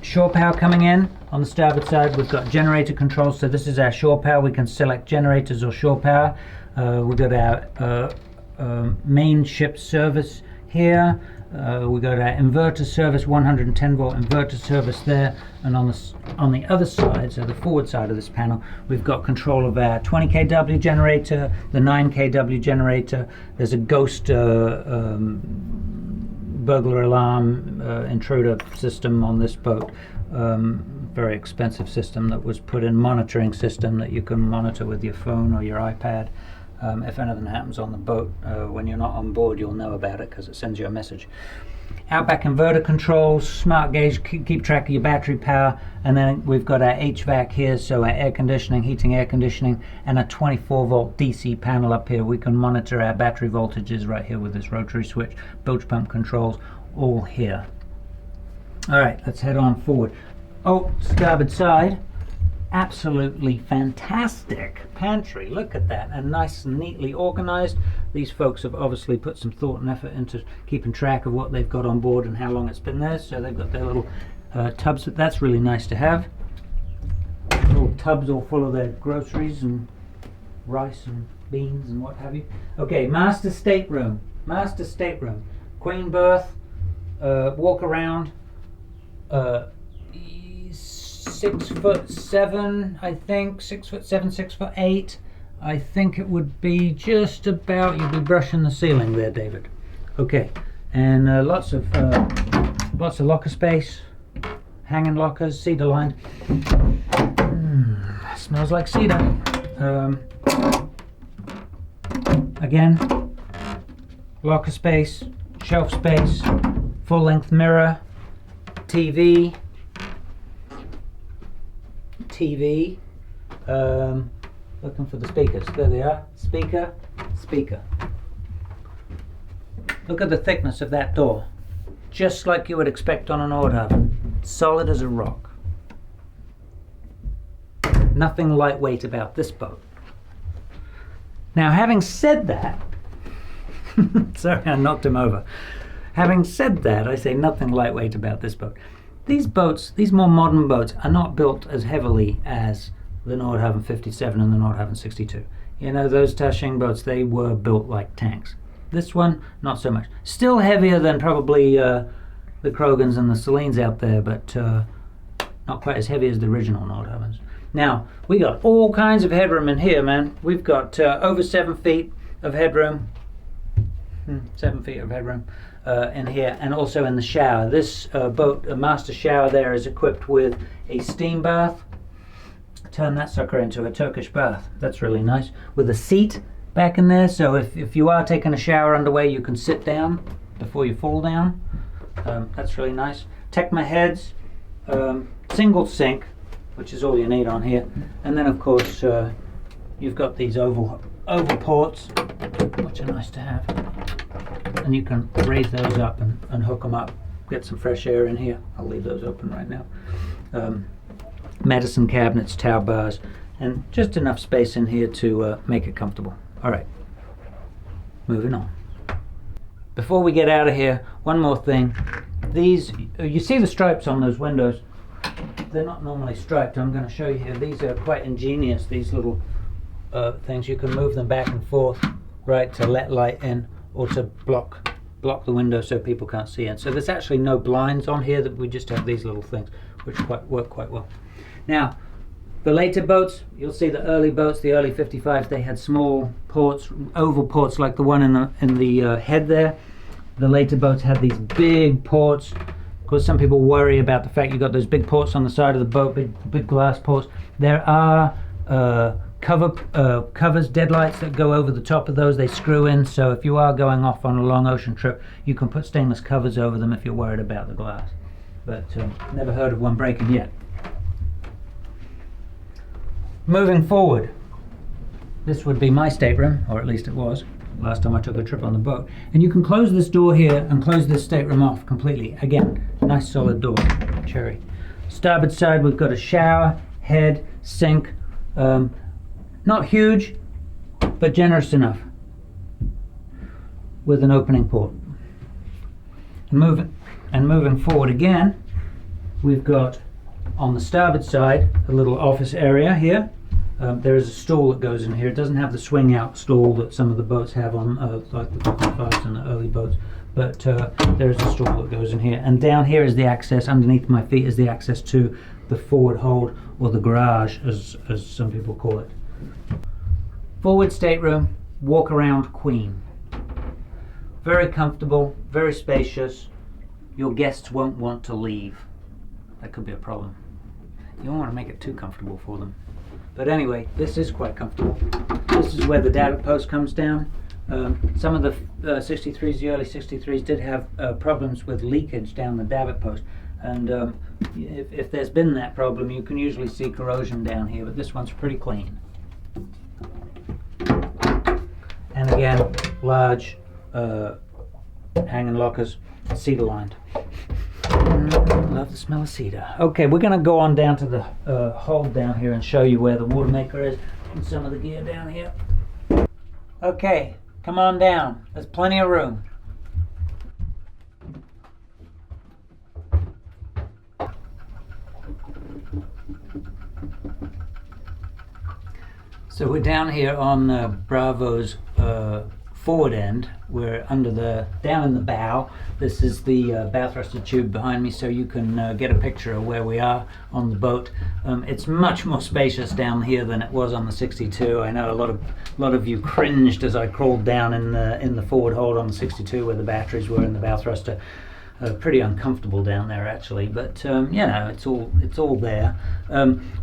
shore power coming in. On the starboard side we've got generator controls, so this is our shore power. We can select generators or shore power. We've got our main ship service here. We got our inverter service, 110 volt inverter service there, and on the other side, so the forward side of this panel, we've got control of our 20 kW generator, the 9 kW generator. There's a ghost burglar alarm intruder system on this boat. Very expensive system that was put in, monitoring system that you can monitor with your phone or your iPad. If anything happens on the boat, when you're not on board, you'll know about it because it sends you a message. Outback inverter controls, smart gauge, keep track of your battery power, and then we've got our HVAC here, so our air conditioning, heating, air conditioning, and a 24 volt DC panel up here. We can monitor our battery voltages right here with this rotary switch, bilge pump controls, all here. All right, let's head on forward. Oh, starboard side. Absolutely fantastic pantry. Look at that, and nice and neatly organized. These folks have obviously put some thought and effort into keeping track of what they've got on board and how long it's been there, so they've got their little tubs. That's really nice to have. Little tubs all full of their groceries and rice and beans and what have you. Okay, master stateroom. Master stateroom. Queen berth, walk around, 6'7", I think, 6'7", 6'8". I think it would be just about, you'd be brushing the ceiling there, David. Okay, and lots of locker space, hanging lockers, cedar lined. Smells like cedar. Again, locker space, shelf space, full length mirror, TV. Looking for the speakers. There they are. Speaker. Look at the thickness of that door. Just like you would expect on an Nordhavn. Solid as a rock. Nothing lightweight about this boat. Now, having said that, sorry, I knocked him over. Having said that, I say nothing lightweight about this boat. These boats, these more modern boats, are not built as heavily as the Nordhavn 57 and the Nordhavn 62. You know, those Tashing boats, they were built like tanks. This one, not so much. Still heavier than probably the Krogans and the Salines out there, but not quite as heavy as the original Nordhavns. Now, we got all kinds of headroom in here, man. We've got over 7 feet of headroom. 7 feet of headroom. In here, and also in the shower. This boat, a master shower there, is equipped with a steam bath. Turn that sucker into a Turkish bath. That's really nice. With a seat back in there, so if you are taking a shower underway, you can sit down before you fall down. That's really nice. Tecma heads, single sink, which is all you need on here. And then of course you've got these oval ports, which are nice to have. And you can raise those up and hook them up, get some fresh air in here. I'll leave those open right now. Medicine cabinets, towel bars, and just enough space in here to make it comfortable. All right, moving on. Before we get out of here, one more thing. These, you see the stripes on those windows? They're not normally striped. I'm going to show you here. These are quite ingenious, these little things. You can move them back and forth, right, to let light in, or to block the window so people can't see in. So there's actually no blinds on here, that we just have these little things, which work quite well. Now, the later boats, you'll see the early boats, the early 55s, they had small ports, oval ports like the one in the head there. The later boats had these big ports. Of course, some people worry about the fact you've got those big ports on the side of the boat, big glass ports. There are covers, deadlights that go over the top of those. They screw in, so if you are going off on a long ocean trip, you can put stainless covers over them if you're worried about the glass. But never heard of one breaking yet. Moving forward, this would be my stateroom, or at least it was last time I took a trip on the boat. And you can close this door here and close this stateroom off completely. Again, nice solid door, cherry. Starboard side, we've got a shower, head, sink. Not huge, but generous enough, with an opening port. And moving forward again, we've got on the starboard side a little office area here. There is a stool that goes in here. It doesn't have the swing out stool that some of the boats have on, like the 55s and the early boats, but there's a stool that goes in here, and down here is the access. Underneath my feet is the access to the forward hold, or the garage, as some people call it. Forward stateroom, walk around queen. Very comfortable, very spacious. Your guests won't want to leave. That could be a problem. You don't want to make it too comfortable for them. But anyway, this is quite comfortable. This is where the davit post comes down. Some of the 63s, the early 63s, did have problems with leakage down the davit post. And if there's been that problem, you can usually see corrosion down here, but this one's pretty clean. And again, large hanging lockers, cedar lined. Love the smell of cedar. Okay, we're going to go on down to the hold down here and show you where the water maker is and some of the gear down here. Okay, come on down. There's plenty of room. So we're down here on Bravo's forward end. We're down in the bow. This is the bow thruster tube behind me, so you can get a picture of where we are on the boat. It's much more spacious down here than it was on the 62. I know a lot of you cringed as I crawled down in the forward hold on the 62 where the batteries were in the bow thruster. Pretty uncomfortable down there actually, but you know, it's all there.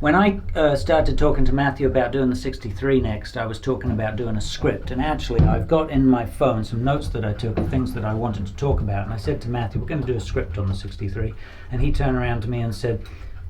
When I started talking to Matthew about doing the 63 next, I was talking about doing a script, and actually I've got in my phone some notes that I took of things that I wanted to talk about, and I said to Matthew, we're going to do a script on the 63, and he turned around to me and said,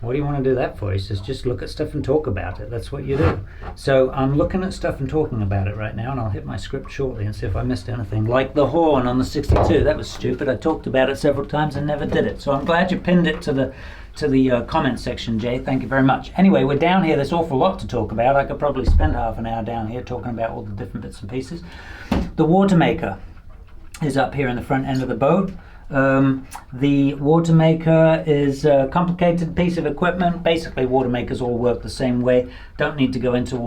what do you want to do that for? He says, just look at stuff and talk about it. That's what you do. So I'm looking at stuff and talking about it right now, and I'll hit my script shortly and see if I missed anything. Like the horn on the 62. That was stupid. I talked about it several times and never did it. So I'm glad you pinned it to the comment section, Jay. Thank you very much. Anyway, we're down here. There's an awful lot to talk about. I could probably spend half an hour down here talking about all the different bits and pieces. The water maker is up here in the front end of the boat. The water maker is a complicated piece of equipment. Basically, water makers all work the same way. Don't need to go into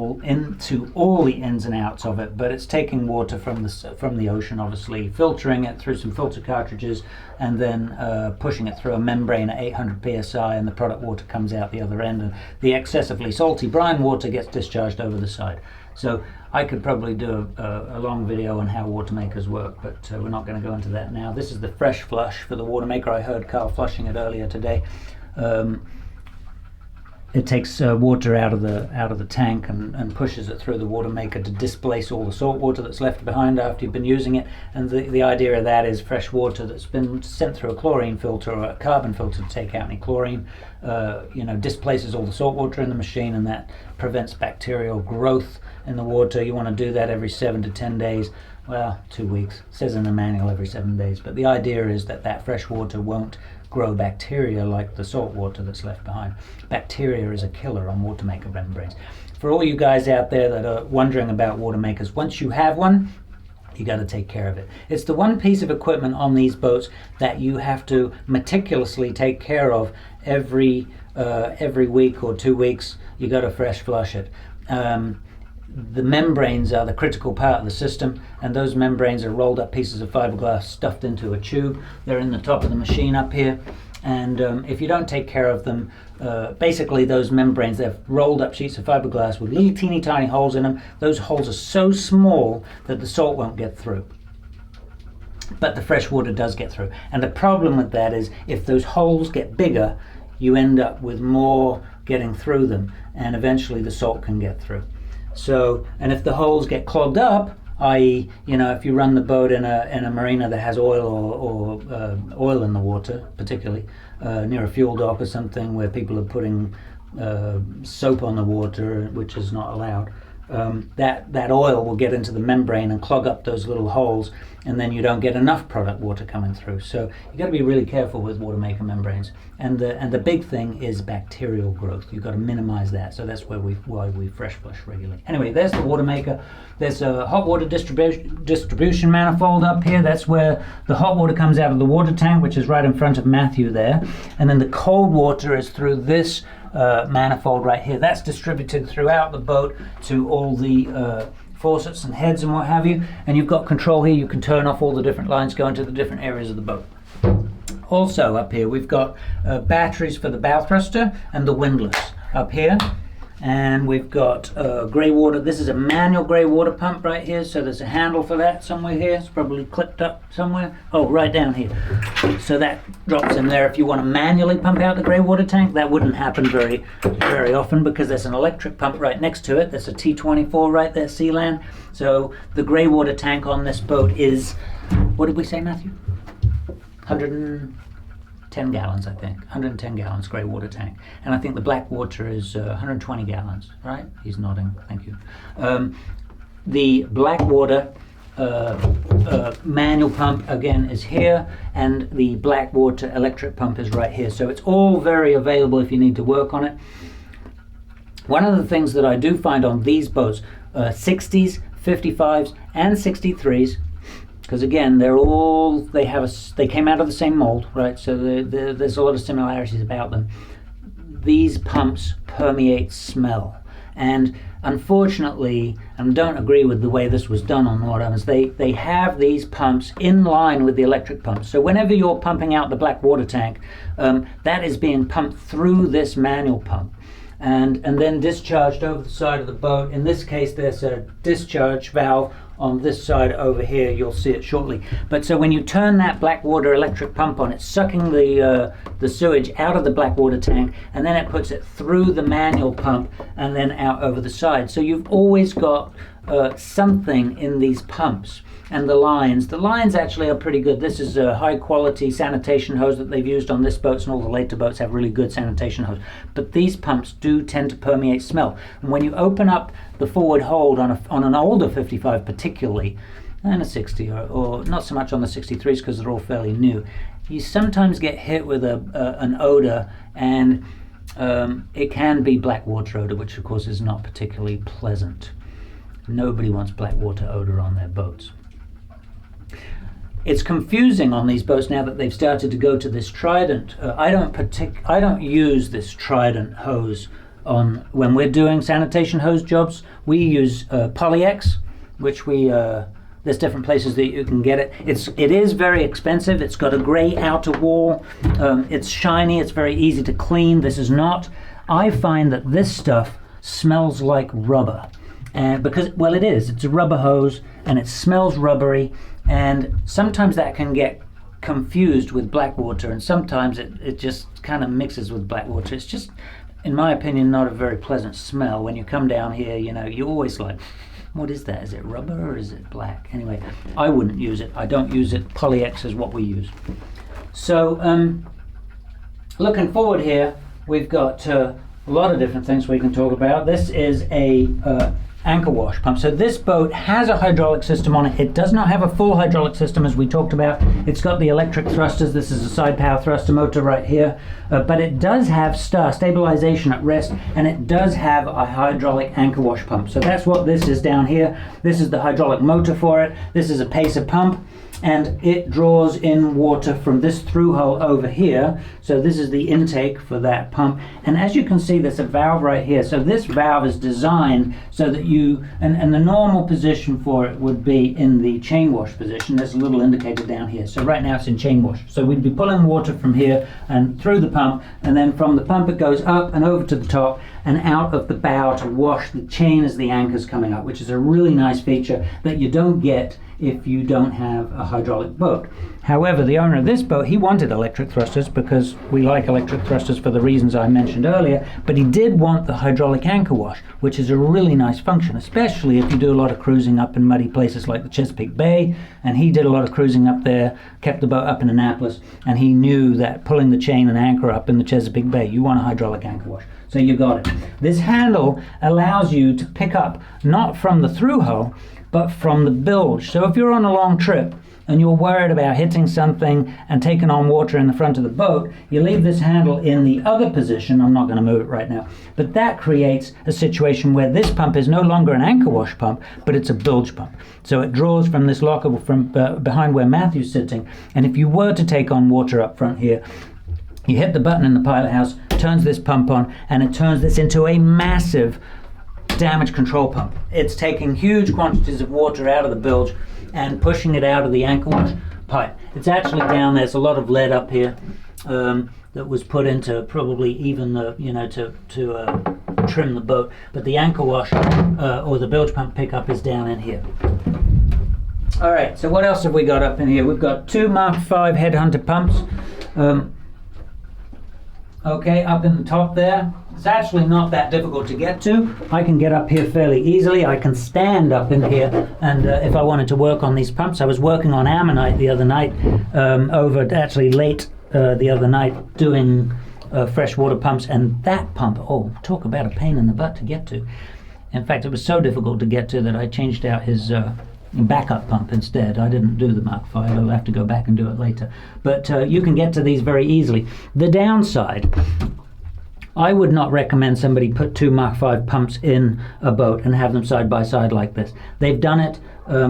all the ins and outs of it, but it's taking water from the ocean, obviously, filtering it through some filter cartridges, and then pushing it through a membrane at 800 psi, and the product water comes out the other end, and the excessively salty brine water gets discharged over the side. So I could probably do a long video on how water makers work, but we're not going to go into that now. This is the fresh flush for the water maker. I heard Carl flushing it earlier today. It takes water out of the tank and pushes it through the water maker to displace all the salt water that's left behind after you've been using it. And the idea of that is fresh water that's been sent through a chlorine filter or a carbon filter to take out any chlorine, displaces all the salt water in the machine, and that prevents bacterial growth in the water. You want to do that every 7 to 10 days. Well, 2 weeks. It says in the manual every 7 days. But the idea is that fresh water won't grow bacteria like the salt water that's left behind. Bacteria is a killer on water maker membranes. For all you guys out there that are wondering about water makers, once you have one, you got to take care of it. It's the one piece of equipment on these boats that you have to meticulously take care of every week or 2 weeks. You got to fresh flush it. The membranes are the critical part of the system, and those membranes are rolled up pieces of fiberglass stuffed into a tube. They're in the top of the machine up here, and if you don't take care of them, basically those membranes, they're rolled up sheets of fiberglass with little teeny tiny holes in them. Those holes are so small that the salt won't get through, but the fresh water does get through. And the problem with that is if those holes get bigger, you end up with more getting through them, and eventually the salt can get through. So, and if the holes get clogged up, i.e., if you run the boat in a marina that has oil or oil in the water, particularly near a fuel dock or something where people are putting soap on the water, which is not allowed, that oil will get into the membrane and clog up those little holes, and then you don't get enough product water coming through. So you got to be really careful with water maker membranes. And the big thing is bacterial growth. You've got to minimize that. So that's why we fresh flush regularly. Anyway, there's the water maker. There's a hot water distribution manifold up here. That's where the hot water comes out of the water tank, which is right in front of Matthew there. And then the cold water is through this manifold right here. That's distributed throughout the boat to all the faucets and heads and what have you, and you've got control here. You can turn off all the different lines going to the different areas of the boat. Also up here we've got batteries for the bow thruster and the windlass up here. And we've got grey water. This is a manual grey water pump right here, so there's a handle for that somewhere here. It's probably clipped up somewhere. Oh, right down here. So that drops in there. If you want to manually pump out the grey water tank, that wouldn't happen very often because there's an electric pump right next to it. There's a T24 right there, Salon. So the grey water tank on this boat is, what did we say, Matthew? 110 gallons, I think. 110 gallons grey water tank. And I think the black water is 120 gallons, right? He's nodding, thank you. The black water manual pump, again, is here, and the black water electric pump is right here. So it's all very available if you need to work on it. One of the things that I do find on these boats, 60s, 55s, and 63s, because again, they came out of the same mold, right? So there's a lot of similarities about them. These pumps permeate smell, and unfortunately, and don't agree with the way this was done on Nordhavns, they have these pumps in line with the electric pumps. So whenever you're pumping out the black water tank, that is being pumped through this manual pump. And then discharged over the side of the boat. In this case, there's a discharge valve on this side over here. You'll see it shortly. But so when you turn that black water electric pump on, it's sucking the sewage out of the black water tank, and then it puts it through the manual pump and then out over the side. So you've always got something in these pumps. And the lines actually are pretty good. This is a high quality sanitation hose that they've used on this boat, and all the later boats have really good sanitation hose. But these pumps do tend to permeate smell. And when you open up the forward hold on an older 55 particularly, and a 60, or not so much on the 63s because they're all fairly new, you sometimes get hit with an odor, and it can be black water odor, which of course is not particularly pleasant. Nobody wants black water odor on their boats. It's confusing on these boats now that they've started to go to this Trident. I don't use this Trident hose when we're doing sanitation hose jobs. We use Poly-X, which there's different places that you can get it. It is very expensive. It's got a gray outer wall. It's shiny. It's very easy to clean. This is not. I find that this stuff smells like rubber. And because, well, it is. It's a rubber hose, and it smells rubbery. And sometimes that can get confused with black water, and sometimes it just kind of mixes with black water. It's just, in my opinion, not a very pleasant smell. When you come down here, you're always like, what is that? Is it rubber or is it black? Anyway, I wouldn't use it. I don't use it. Poly-X is what we use. So looking forward here, we've got a lot of different things we can talk about. This is a anchor wash pump. So this boat has a hydraulic system on it. It does not have a full hydraulic system as we talked about. It's got the electric thrusters. This is a side power thruster motor right here. But it does have stabilization at rest, and it does have a hydraulic anchor wash pump. So that's what this is down here. This is the hydraulic motor for it. This is a pacer pump, and it draws in water from this through hole over here. So this is the intake for that pump. And as you can see, there's a valve right here. So this valve is designed so that and the normal position for it would be in the chain wash position. There's a little indicator down here. So right now it's in chain wash. So we'd be pulling water from here and through the pump, and then from the pump it goes up and over to the top and out of the bow to wash the chain as the anchor's coming up, which is a really nice feature that you don't get if you don't have a hydraulic boat. However, the owner of this boat, he wanted electric thrusters because we like electric thrusters for the reasons I mentioned earlier, but he did want the hydraulic anchor wash, which is a really nice function, especially if you do a lot of cruising up in muddy places like the Chesapeake Bay. And he did a lot of cruising up there, kept the boat up in Annapolis, and he knew that pulling the chain and anchor up in the Chesapeake Bay, you want a hydraulic anchor wash. So you got it. This handle allows you to pick up not from the through hull, but from the bilge. So if you're on a long trip and you're worried about hitting something and taking on water in the front of the boat, you leave this handle in the other position. I'm not going to move it right now, but that creates a situation where this pump is no longer an anchor wash pump, but it's a bilge pump. So it draws from this locker from behind where Matthew's sitting, and if you were to take on water up front here, you hit the button in the pilot house, turns this pump on, and it turns this into a massive damage control pump. It's taking huge quantities of water out of the bilge and pushing it out of the anchor wash pipe. It's actually down there's a lot of lead up here that was put into probably even the to trim the boat, but the anchor wash or the bilge pump pickup is down in here. All right, so what else have we got up in here? We've got 2 Mark V Headhunter pumps. Okay, up in the top there. It's actually not that difficult to get to. I can get up here fairly easily. I can stand up in here, and if I wanted to work on these pumps, I was working on ammonite the other night, late the other night, doing freshwater pumps, and that pump, oh, talk about a pain in the butt to get to. In fact, it was so difficult to get to that I changed out his backup pump instead. I didn't do the Mark V. I'll have to go back and do it later. But you can get to these very easily. The downside, I would not recommend somebody put 2 Mark V pumps in a boat and have them side by side like this. They've done it.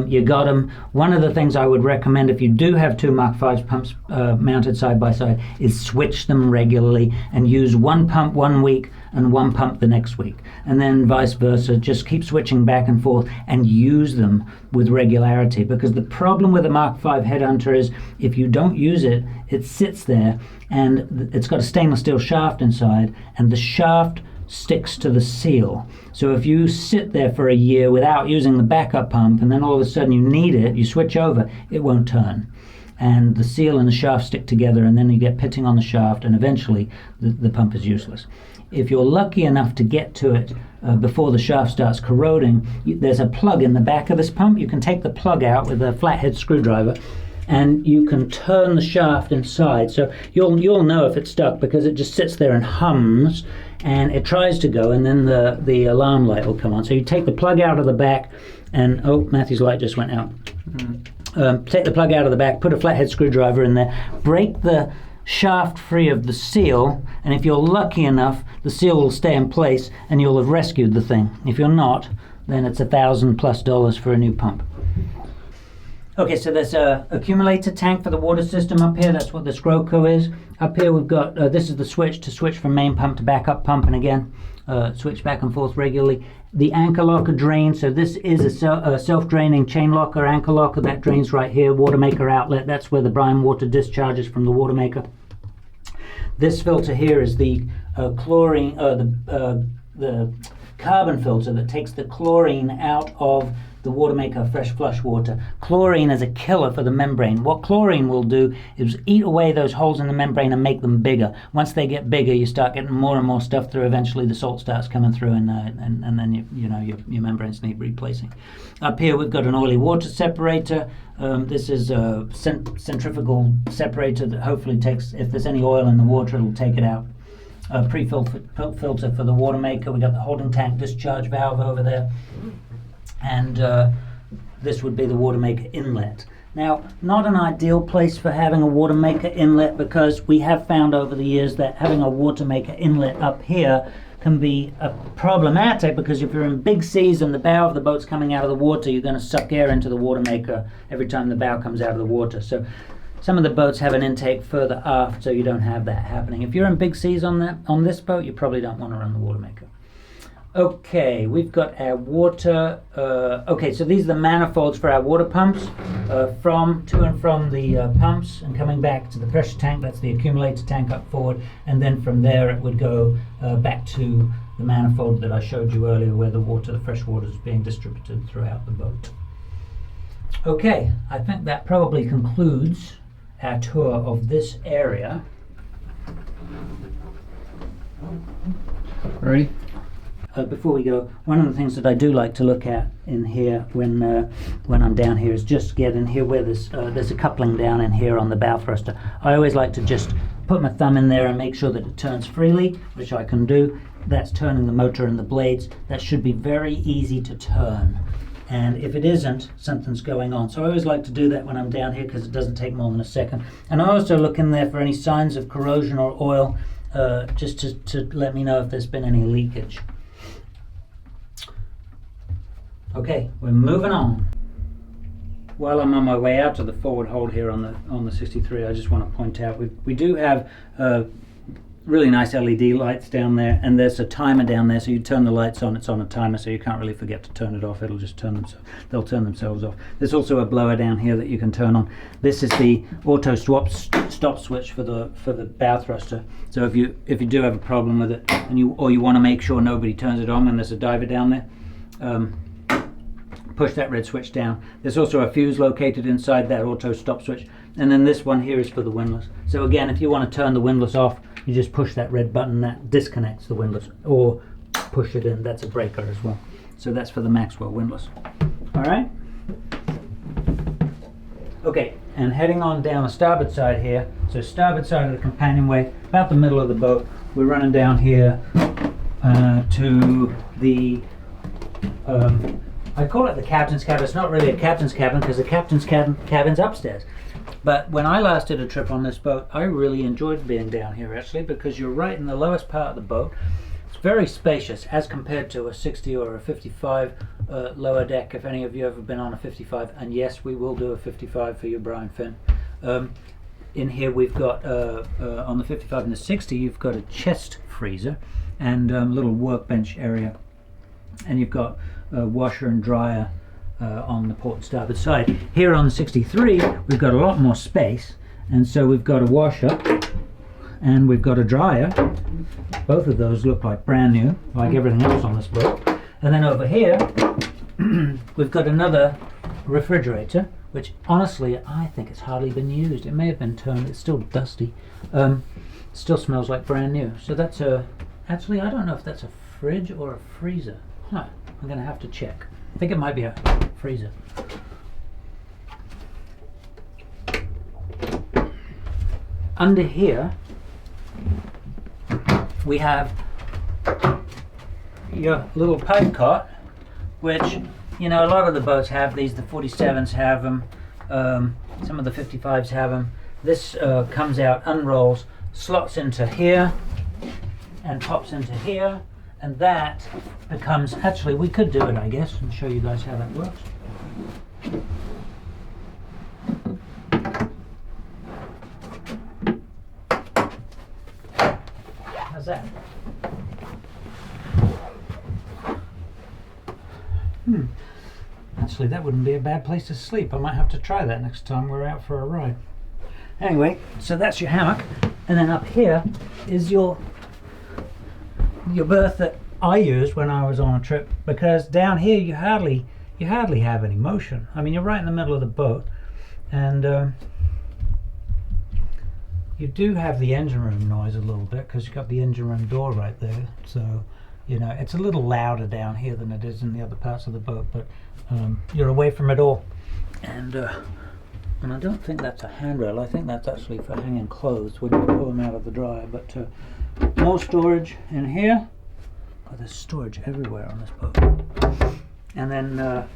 You got them. One of the things I would recommend if you do have 2 Mark V pumps mounted side by side is switch them regularly and use one pump 1 week and one pump the next week, and then vice versa. Just keep switching back and forth and use them with regularity, because the problem with a Mark V Headhunter is if you don't use it, it sits there and it's got a stainless steel shaft inside, and the shaft sticks to the seal. So if you sit there for a year without using the backup pump, and then all of a sudden you need it, you switch over, it won't turn. And the seal and the shaft stick together, and then you get pitting on the shaft, and eventually the pump is useless. If you're lucky enough to get to it before the shaft starts corroding, there's a plug in the back of this pump. You can take the plug out with a flathead screwdriver, and you can turn the shaft inside. So you'll know if it's stuck, because it just sits there and hums, and it tries to go, and then the alarm light will come on. So you take the plug out of the back, and oh, Matthew's light just went out. Take the plug out of the back, put a flathead screwdriver in there, break the shaft free of the seal, and if you're lucky enough, the seal will stay in place and you'll have rescued the thing. If you're not, then it's $1,000+ for a new pump. Okay, so there's a accumulator tank for the water system up here. That's what the Scroco is. Up here we've got, this is the switch to switch from main pump to backup pump, and again, switch back and forth regularly. The anchor locker drain, so this is a self-draining chain locker, anchor locker that drains right here. Water maker outlet, that's where the brine water discharges from the water maker. This filter here is the chlorine, the carbon filter that takes the chlorine out of the water maker fresh flush water. Chlorine is a killer for the membrane. What chlorine will do is eat away those holes in the membrane and make them bigger. Once they get bigger, you start getting more and more stuff through. Eventually the salt starts coming through, and then your membranes need replacing. Up here we've got an oily water separator. This is a centrifugal separator that hopefully takes, if there's any oil in the water, it'll take it out. A pre-filter for the water maker. We've got the holding tank discharge valve over there. And this would be the water maker inlet. Now, not an ideal place for having a water maker inlet, because we have found over the years that having a water maker inlet up here can be problematic, because if you're in big seas and the bow of the boat's coming out of the water, you're going to suck air into the water maker every time the bow comes out of the water. So some of the boats have an intake further aft, so you don't have that happening. If you're in big seas on this boat, you probably don't want to run the water maker. Okay, we've got our water. Okay, so these are the manifolds for our water pumps, to and from the pumps and coming back to the pressure tank. That's the accumulator tank up forward, and then from there it would go back to the manifold that I showed you earlier, where the fresh water is being distributed throughout the boat. Okay, I think that probably concludes our tour of this area. Ready? Before we go, one of the things that I do like to look at in here when I'm down here is just get in here where there's a coupling down in here on the bow thruster. I always like to just put my thumb in there and make sure that it turns freely, which I can do. That's turning the motor and the blades. That should be very easy to turn. And if it isn't, something's going on. So I always like to do that when I'm down here, because it doesn't take more than a second. And I also look in there for any signs of corrosion or oil, just to let me know if there's been any leakage. Okay, we're moving on. While I'm on my way out to the forward hold here on the 63, I just want to point out we do have really nice LED lights down there, and there's a timer down there, so you turn the lights on, it's on a timer, so you can't really forget to turn it off. It'll just they'll turn themselves off. There's also a blower down here that you can turn on. This is the auto stop switch for the bow thruster. So if you do have a problem with it, and you want to make sure nobody turns it on when there's a diver down there, push that red switch down. There's also a fuse located inside that auto stop switch, and then this one here is for the windlass. So again, if you want to turn the windlass off, you just push that red button, that disconnects the windlass, or push it in, that's a breaker as well. So that's for the Maxwell windlass. Alright? Okay, and heading on down the starboard side here, so starboard side of the companionway, about the middle of the boat, we're running down here to the, I call it the captain's cabin. It's not really a captain's cabin because the captain's cabin's upstairs. But when I last did a trip on this boat, I really enjoyed being down here actually, because you're right in the lowest part of the boat. It's very spacious as compared to a 60 or a 55 lower deck, if any of you have ever been on a 55. And yes, we will do a 55 for you, Brian Finn. In here we've got, on the 55 and the 60, you've got a chest freezer and little workbench area. And you've got a washer and dryer on the port and starboard side. Here on the 63 we've got a lot more space, and so we've got a washer and we've got a dryer. Both of those look like brand new, like everything else on this boat. And then over here we've got another refrigerator, which honestly I think it's hardly been used. It may have been turned, it's still dusty. Still smells like brand new. So that's actually I don't know if that's a fridge or a freezer. I'm gonna have to check. I think it might be a freezer. Under here we have your little pipe cot, which, you know, a lot of the boats have these. The 47s have them, some of the 55s have them. This comes out, unrolls, slots into here and pops into here, and that becomes, actually we could do it I guess and show you guys how that works. How's that? Actually that wouldn't be a bad place to sleep. I might have to try that next time we're out for a ride. Anyway, so that's your hammock, and then up here is your berth that I used when I was on a trip, because down here you hardly have any motion. I mean, you're right in the middle of the boat, and you do have the engine room noise a little bit because you've got the engine room door right there, so you know it's a little louder down here than it is in the other parts of the boat, but you're away from it all. And I don't think that's a handrail. I think that's actually for hanging clothes when you pull them out of the dryer. But more storage in here. Oh, there's storage everywhere on this boat. And then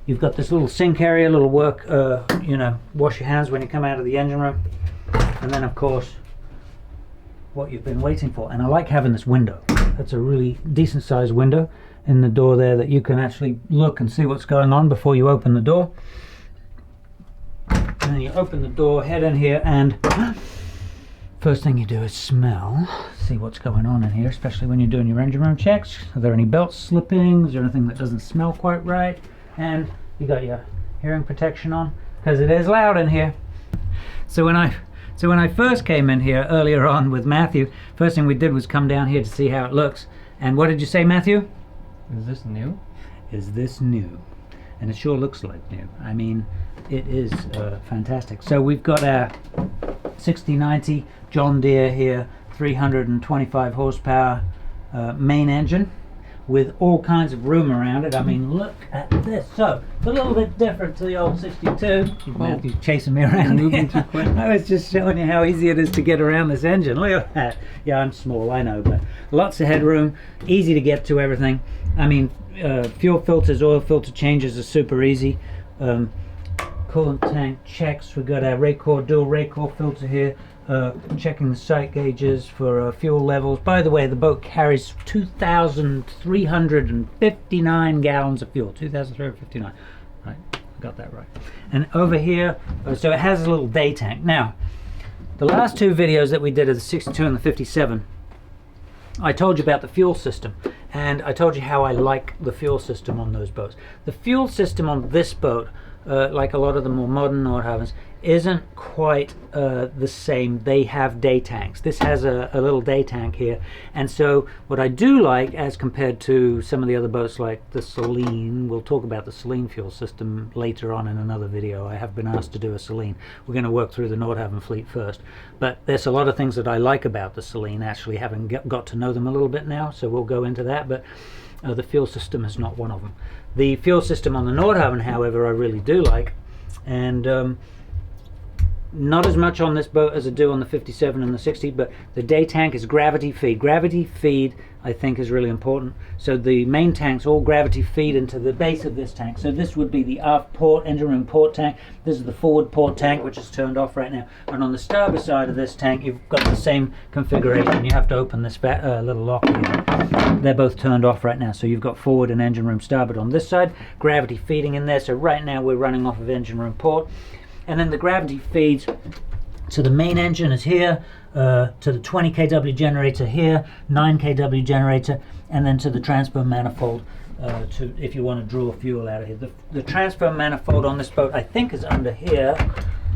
you've got this little sink area, little work, you know, wash your hands when you come out of the engine room. And then of course what you've been waiting for. And I like having this window. That's a really decent sized window in the door there that you can actually look and see what's going on before you open the door. And then you open the door, head in here, and first thing you do is smell, see what's going on in here, especially when you're doing your engine room checks. Are there any belts slipping? Is there anything that doesn't smell quite right? And you got your hearing protection on, because it is loud in here. So when I first came in here earlier on with Matthew, first thing we did was come down here to see how it looks. And what did you say, Matthew? Is this new? Is this new? And it sure looks like new. I mean, it is fantastic. So we've got our 6090 John Deere here, 325 horsepower main engine with all kinds of room around it. I mean, look at this. So it's a little bit different to the old 62. Matthew's chasing me around. Moving too quick. I was just showing you how easy it is to get around this engine. Look at that. Yeah, I'm small, I know, but lots of headroom, easy to get to everything. I mean, fuel filters, oil filter changes are super easy. Coolant tank checks. We've got our Raycor dual Raycor filter here, checking the sight gauges for fuel levels. By the way, the boat carries 2,359 gallons of fuel. 2,359. Right, got that right. And over here, so it has a little day tank. Now, The last two videos that we did of the 62 and the 57, I told you about the fuel system, and I told you how I like the fuel system on those boats. The fuel system on this boat, like a lot of the more modern Nordhavns, isn't quite the same. They have day tanks. This has a little day tank here, and so what I do like, as compared to some of the other boats like the Salon, we'll talk about the Salon fuel system later on in another video. I have been asked to do a Salon. We're going to work through the Nordhavn fleet first, but there's a lot of things that I like about the Salon, actually having got to know them a little bit now, so we'll go into that, but the fuel system is not one of them. The fuel system on the Nordhavn, however, I really do like, and not as much on this boat as I do on the 57 and the 60, but the day tank is gravity feed. Gravity feed, I think, is really important. So the main tanks all gravity feed into the base of this tank. So this would be the aft port, engine room port tank. This is the forward port tank, which is turned off right now. And on the starboard side of this tank, you've got the same configuration. You have to open this little lock here. They're both turned off right now. So you've got forward and engine room starboard on this side, gravity feeding in there. So right now we're running off of engine room port. And then the gravity feeds to the main engine is here, to the 20 kW generator here, 9 kW generator, and then to the transfer manifold if you want to draw fuel out of here. The transfer manifold on this boat, I think, is under here.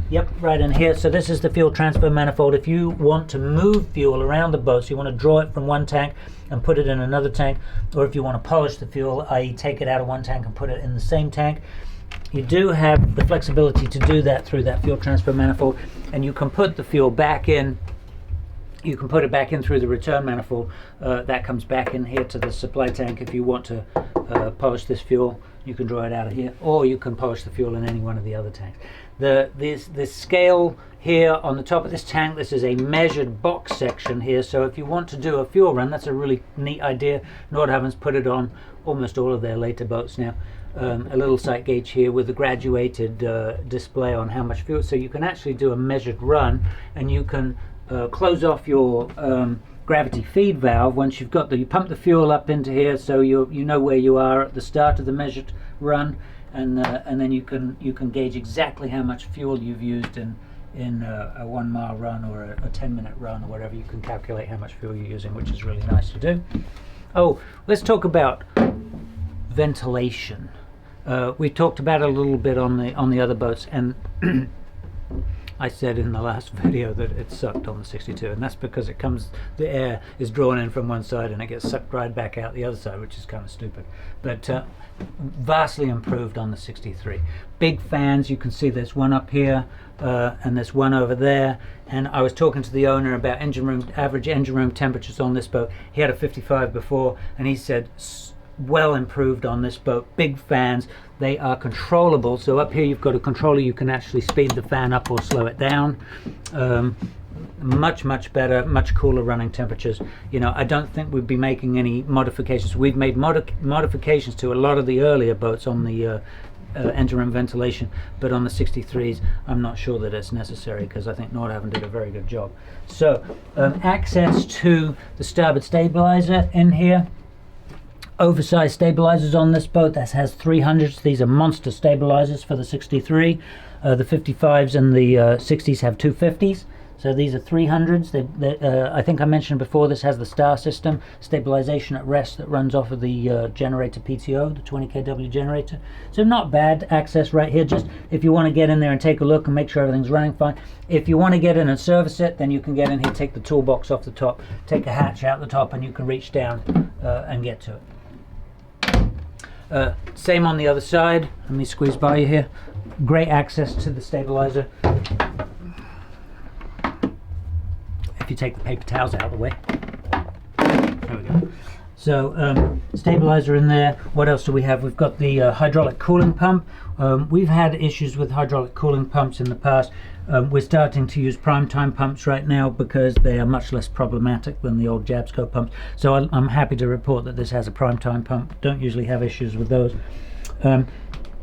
Yep, right in here. So this is the fuel transfer manifold. If you want to move fuel around the boat, so you want to draw it from one tank and put it in another tank, or if you want to polish the fuel, i.e. take it out of one tank and put it in the same tank, you do have the flexibility to do that through that fuel transfer manifold, and you can put the fuel back in. You can put it back in through the return manifold. That comes back in here to the supply tank. If you want to polish this fuel, you can draw it out of here, or you can polish the fuel in any one of the other tanks. This scale here on the top of this tank, this is a measured box section here, so if you want to do a fuel run, that's a really neat idea. Nordhavn's put it on almost all of their later boats now. A little sight gauge here with a graduated display on how much fuel, so you can actually do a measured run, and you can close off your gravity feed valve once you've got you pump the fuel up into here, so you know where you are at the start of the measured run, and then you can gauge exactly how much fuel you've used in a 1 mile run or a 10-minute run or whatever. You can calculate how much fuel you're using, which is really nice to do. Oh, let's talk about ventilation. We talked about it a little bit on the other boats, and I said in the last video that it sucked on the 62, and that's because the air is drawn in from one side and it gets sucked right back out the other side, which is kind of stupid. But vastly improved on the 63. Big fans, you can see there's one up here and there's one over there, and I was talking to the owner about average engine room temperatures on this boat. He had a 55 before, and he said well improved on this boat. Big fans, they are controllable, so up here you've got a controller. You can actually speed the fan up or slow it down. Much better, much cooler running temperatures. You know, I don't think we'd be making any modifications. We've made modifications to a lot of the earlier boats on the engine room ventilation, but on the 63s I'm not sure that it's necessary, because I think Nordhavn did a very good job. So access to the starboard stabilizer in here. Oversized stabilizers on this boat. That has 300s. These are monster stabilizers for the 63. The 55s and the 60s have 250s. So these are 300s. I think I mentioned before, this has the star system, stabilization at rest, that runs off of the generator PTO, the 20 kW generator. So not bad access right here, just if you want to get in there and take a look and make sure everything's running fine. If you want to get in and service it, then you can get in here, take the toolbox off the top, take a hatch out the top, and you can reach down and get to it. Same on the other side. Let me squeeze by you here. Great access to the stabilizer. If you take the paper towels out of the way. There we go. So stabilizer in there. What else do we have? We've got the hydraulic cooling pump. We've had issues with hydraulic cooling pumps in the past. We're starting to use prime time pumps right now because they are much less problematic than the old Jabsco pumps. So I'm happy to report that this has a prime time pump. Don't usually have issues with those.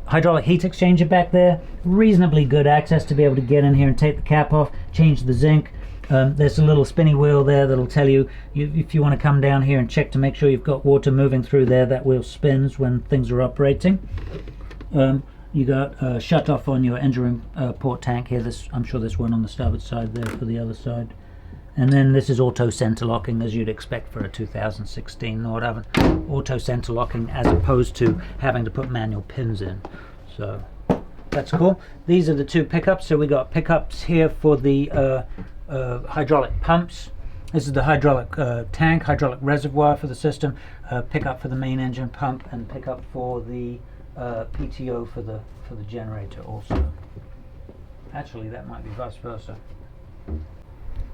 Hydraulic heat exchanger back there. Reasonably good access to be able to get in here and take the cap off, change the zinc. There's a little spinny wheel there that'll tell you if you want to come down here and check to make sure you've got water moving through there. That wheel spins when things are operating. You got shut off on your engine room port tank here. I'm sure this one on the starboard side there for the other side. And then this is auto center locking, as you'd expect for a 2016 Nordhavn. Auto center locking as opposed to having to put manual pins in. So that's cool. These are the two pickups. So we got pickups here for the hydraulic pumps. This is the hydraulic tank, hydraulic reservoir for the system. Pickup for the main engine pump, and pickup for the PTO for the generator also. Actually, that might be vice versa.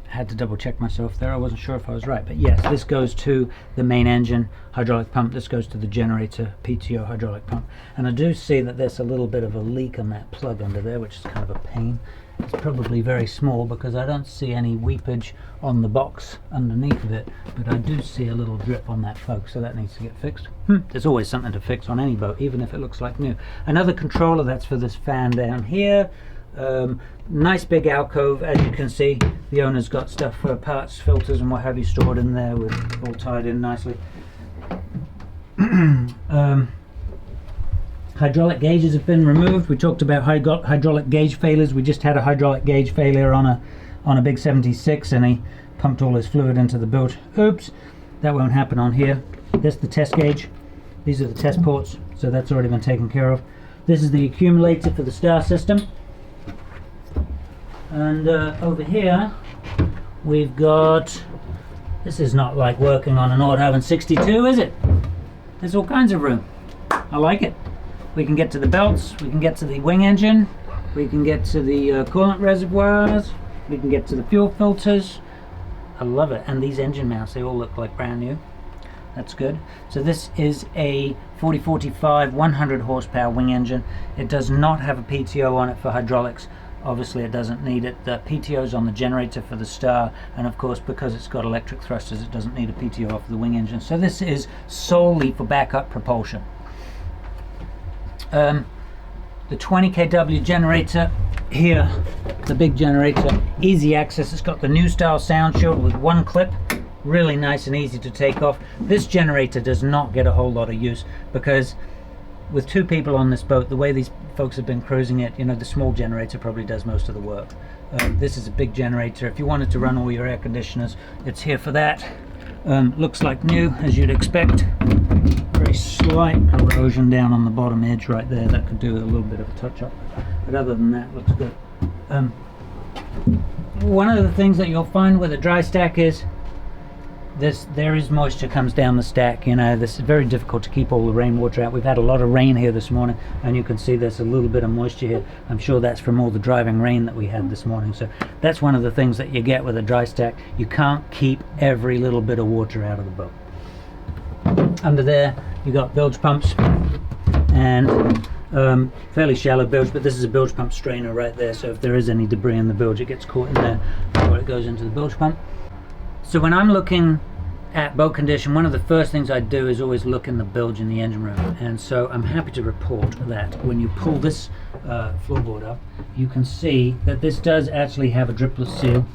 Had to double check myself there. I wasn't sure if I was right, but yes, this goes to the main engine hydraulic pump. This goes to the generator PTO hydraulic pump. And I do see that there's a little bit of a leak on that plug under there, which is kind of a pain. It's probably very small because I don't see any weepage on the box underneath of it, but I do see a little drip on that plug, so that needs to get fixed. There's always something to fix on any boat, even if it looks like new. Another controller, that's for this fan down here. Nice big alcove, as you can see. The owner's got stuff for parts, filters and what have you stored in there, with all tied in nicely. Hydraulic gauges have been removed. We talked about hydraulic gauge failures. We just had a hydraulic gauge failure on a big 76, and he pumped all his fluid into the boat. Oops, that won't happen on here. This is the test gauge. These are the test ports, so that's already been taken care of. This is the accumulator for the star system. And over here we've got, this is not like working on an Nordhavn 62, is it? There's all kinds of room. I like it. We can get to the belts, we can get to the wing engine, we can get to the coolant reservoirs, we can get to the fuel filters. I love it. And these engine mounts, they all look like brand new. That's good. So this is a 4045 100 horsepower wing engine. It does not have a PTO on it for hydraulics. Obviously it doesn't need it. The PTO is on the generator for the star, and of course because it's got electric thrusters it doesn't need a PTO off the wing engine. So this is solely for backup propulsion. The 20 kW generator here, the big generator, easy access. It's got the new style sound shield with one clip, really nice and easy to take off. This generator does not get a whole lot of use because with two people on this boat, the way these folks have been cruising it, you know, the small generator probably does most of the work. This is a big generator. If you wanted to run all your air conditioners, it's here for that. Looks like new, as you'd expect. Very slight corrosion down on the bottom edge right there. That could do with a little bit of a touch up, but other than that, looks good. One of the things that you'll find with a dry stack is there is moisture comes down the stack. You know, this is very difficult to keep all the rainwater out. We've had a lot of rain here this morning, and you can see there's a little bit of moisture here. I'm sure that's from all the driving rain that we had this morning. So that's one of the things that you get with a dry stack. You can't keep every little bit of water out of the boat. Under there you got bilge pumps and fairly shallow bilge, but this is a bilge pump strainer right there, so if there is any debris in the bilge it gets caught in there before it goes into the bilge pump. So when I'm looking at boat condition, one of the first things I do is always look in the bilge in the engine room, and so I'm happy to report that when you pull this floorboard up, you can see that this does actually have a dripless seal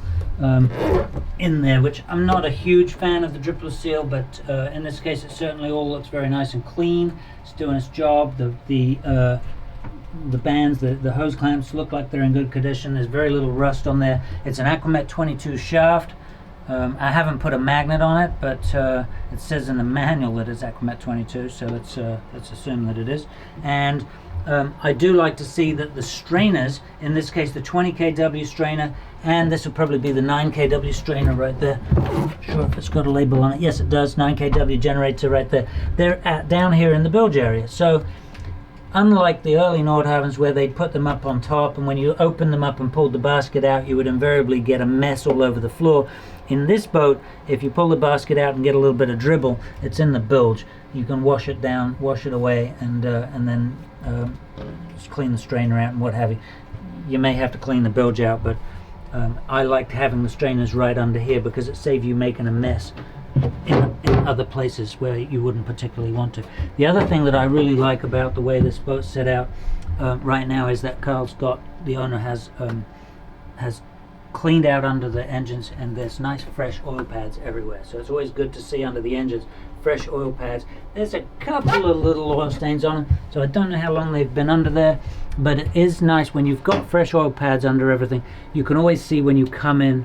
in there, which I'm not a huge fan of the dripless seal, but in this case it certainly all looks very nice and clean. It's doing its job. The bands, the hose clamps look like they're in good condition. There's very little rust on there. It's an Aquamet 22 shaft. I haven't put a magnet on it, but it says in the manual that it's Aquamet 22, so let's assume that it is. And I do like to see that the strainers, in this case the 20 kW strainer, and this will probably be the 9 kW strainer right there. I'm not sure if it's got a label on it. Yes, it does. 9 kW generator right there. They're down here in the bilge area. So unlike the early Nordhavns where they'd put them up on top, and when you open them up and pulled the basket out, you would invariably get a mess all over the floor. In this boat, if you pull the basket out and get a little bit of dribble, it's in the bilge. You can wash it down, wash it away, and then just clean the strainer out and what have you. You may have to clean the bilge out, but I like having the strainers right under here because it saves you making a mess in other places where you wouldn't particularly want to. The other thing that I really like about the way this boat's set out right now is that the owner has cleaned out under the engines, and there's nice fresh oil pads everywhere. So it's always good to see under the engines fresh oil pads. There's a couple of little oil stains on them, so I don't know how long they've been under there, but it is nice when you've got fresh oil pads under everything. You can always see when you come in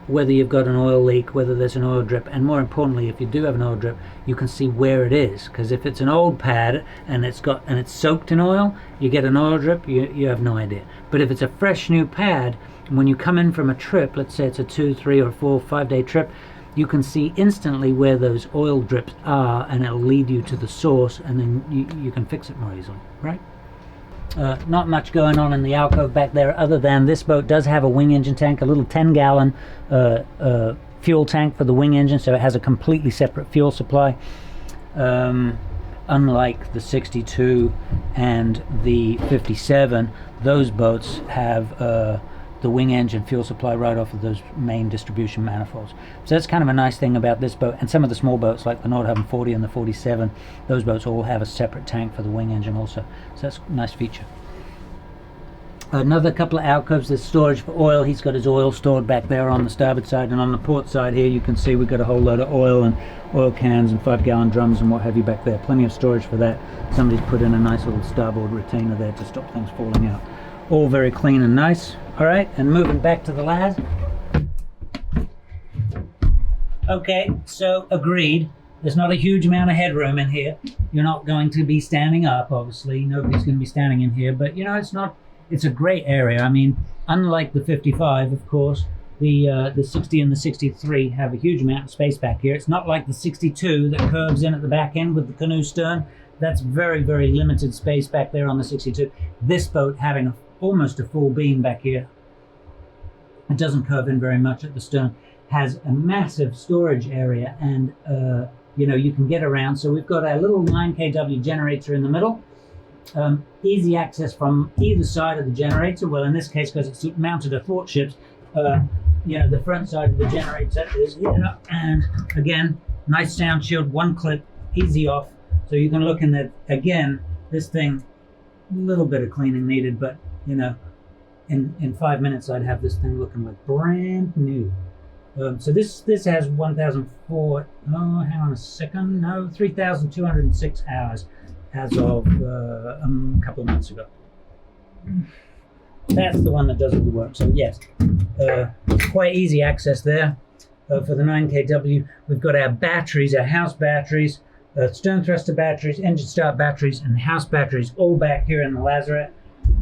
whether you've got an oil leak, whether there's an oil drip, and more importantly, if you do have an oil drip, you can see where it is. Because if it's an old pad and it's soaked in oil, you get an oil drip, you have no idea. But if it's a fresh new pad, when you come in from a trip, let's say it's a 2, 3, or 4, 5 day trip, you can see instantly where those oil drips are, and it'll lead you to the source, and then you can fix it more easily, right? Not much going on in the alcove back there, other than this boat does have a wing engine tank, a little 10-gallon fuel tank for the wing engine, so it has a completely separate fuel supply. Unlike the 62 and the 57, those boats have the wing engine fuel supply right off of those main distribution manifolds. So that's kind of a nice thing about this boat. And some of the small boats like the Nordhavn 40 and the 47, those boats all have a separate tank for the wing engine also. So that's a nice feature. Another couple of alcoves, there's storage for oil. He's got his oil stored back there on the starboard side, and on the port side here you can see we've got a whole load of oil and oil cans and 5-gallon drums and what have you back there. Plenty of storage for that. Somebody's put in a nice little starboard retainer there to stop things falling out. All very clean and nice. Alright, and moving back to the Laz. Okay, so agreed. There's not a huge amount of headroom in here. You're not going to be standing up, obviously. Nobody's going to be standing in here, but you know, it's a great area. I mean, unlike the 55, of course, the 60 and the 63 have a huge amount of space back here. It's not like the 62 that curves in at the back end with the canoe stern. That's very, very limited space back there on the 62. This boat having almost a full beam back here, it doesn't curve in very much at the stern, has a massive storage area, and you know, you can get around. So we've got our little 9 kW generator in the middle, easy access from either side of the generator. Well, in this case, because it's mounted athwartships, you know, the front side of the generator is here, and again, nice sound shield, one clip, easy off. So you can look in there. Again, this thing, a little bit of cleaning needed, but you know, in 5 minutes I'd have this thing looking like brand new. So this has 1,004, oh, hang on a second, no, 3,206 hours as of a couple of months ago. That's the one that does all the work. So yes, quite easy access there. For the 9 kW, we've got our batteries, our house batteries, stern thruster batteries, engine start batteries, and house batteries all back here in the Lazarette.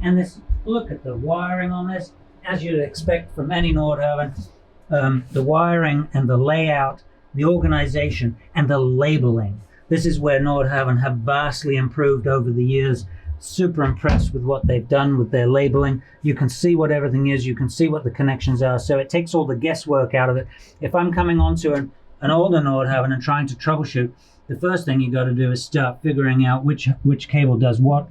And this, look at the wiring on this, as you'd expect from any Nordhavn. The wiring and the layout, the organization, and the labeling. This is where Nordhavn have vastly improved over the years. Super impressed with what they've done with their labeling. You can see what everything is, you can see what the connections are, so it takes all the guesswork out of it. If I'm coming onto an older Nordhavn and trying to troubleshoot, the first thing you got to do is start figuring out which cable does what.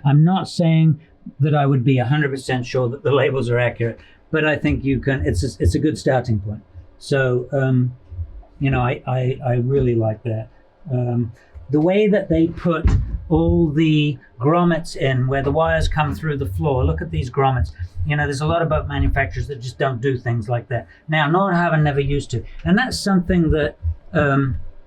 I'm not saying that I would be 100% sure that the labels are accurate, but I think you can. It's a good starting point. So you know, I really like that. The way that they put all the grommets in, where the wires come through the floor. Look at these grommets. You know, there's a lot of boat manufacturers that just don't do things like that. Now, Nordhavn never used to, and that's something that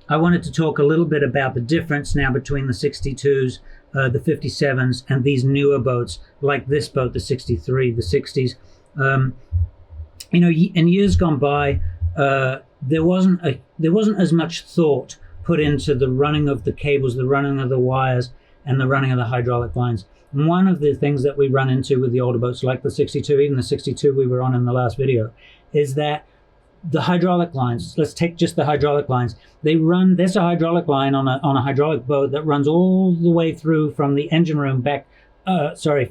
I wanted to talk a little bit about, the difference now between the 62s, the 57s, and these newer boats like this boat, the 63, the 60s. You know, in years gone by, there wasn't as much thought put into the running of the cables, the running of the wires, and the running of the hydraulic lines. And one of the things that we run into with the older boats, like the 62, even the 62 we were on in the last video, is that the hydraulic lines, let's take just the hydraulic lines, there's a hydraulic line on a hydraulic boat that runs all the way through from the engine room back,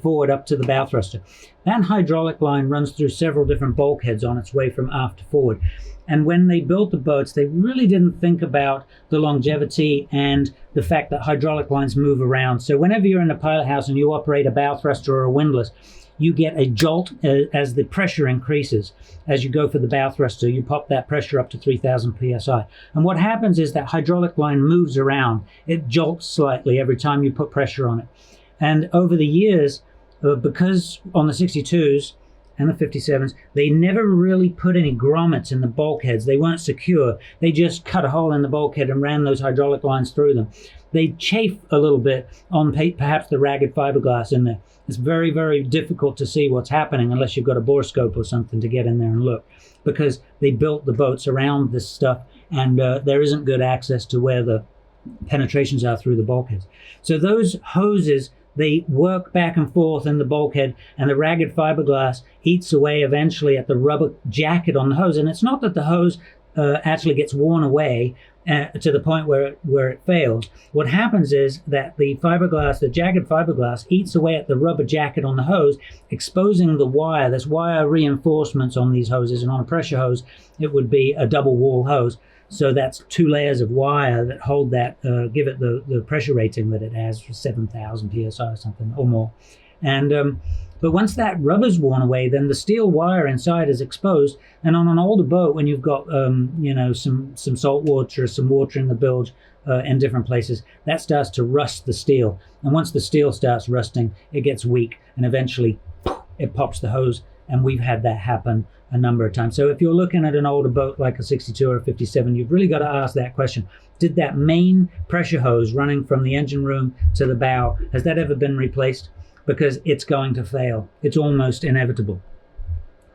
forward up to the bow thruster. That hydraulic line runs through several different bulkheads on its way from aft to forward. And when they built the boats, they really didn't think about the longevity and the fact that hydraulic lines move around. So whenever you're in a pilot house and you operate a bow thruster or a windlass, you get a jolt as the pressure increases. As you go for the bow thruster, you pop that pressure up to 3,000 psi. And what happens is that hydraulic line moves around. It jolts slightly every time you put pressure on it. And over the years, because on the 62s, and the 57s, they never really put any grommets in the bulkheads. They weren't secure. They just cut a hole in the bulkhead and ran those hydraulic lines through them. They chafe a little bit on perhaps the ragged fiberglass in there. It's very, very difficult to see what's happening unless you've got a borescope or something to get in there and look, because they built the boats around this stuff, and there isn't good access to where the penetrations are through the bulkheads. So those hoses, they work back and forth in the bulkhead, and the ragged fiberglass eats away eventually at the rubber jacket on the hose. And it's not that the hose actually gets worn away to the point where it fails. What happens is that the fiberglass, the jagged fiberglass, eats away at the rubber jacket on the hose, exposing the wire. There's wire reinforcements on these hoses, and on a pressure hose, it would be a double wall hose. So that's 2 layers of wire that hold that, give it the pressure rating that it has, 7,000 psi or something or more. And but once that rubber's worn away, then the steel wire inside is exposed. And on an older boat, when you've got some salt water or some water in the bilge in different places, that starts to rust the steel. And once the steel starts rusting, it gets weak, and eventually it pops the hose. And we've had that happen a number of times. So if you're looking at an older boat like a 62 or a 57, you've really got to ask that question. Did that main pressure hose running from the engine room to the bow, has that ever been replaced? Because it's going to fail. It's almost inevitable.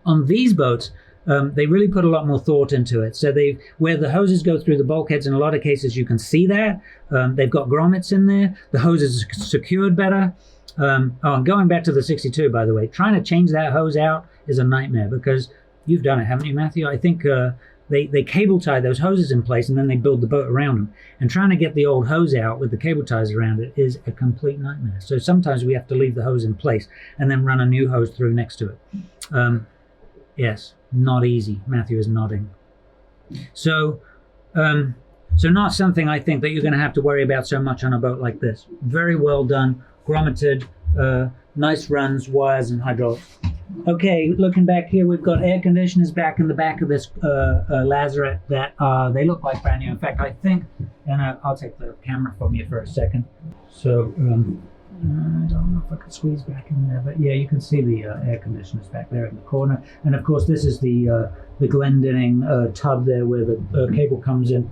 On these boats, they really put a lot more thought into it. So where the hoses go through the bulkheads, in a lot of cases you can see that. They've got grommets in there. The hoses are secured better. I'm going back to the 62, by the way. Trying to change that hose out is a nightmare, because you've done it, haven't you, Matthew? I think they cable tie those hoses in place, and then they build the boat around them. And trying to get the old hose out with the cable ties around it is a complete nightmare. So sometimes we have to leave the hose in place and then run a new hose through next to it. Yes, not easy. Matthew is nodding. So not something I think that you're going to have to worry about so much on a boat like this. Very well done, grommeted, nice runs, wires, and hydraulics. Okay, looking back here, we've got air conditioners back in the back of this Lazarette that they look like brand new. In fact, I think, and I'll take the camera from you for a second. So I don't know if I could squeeze back in there, but yeah, you can see the air conditioners back there in the corner. And of course, this is the Glendinning tub there where the cable comes in.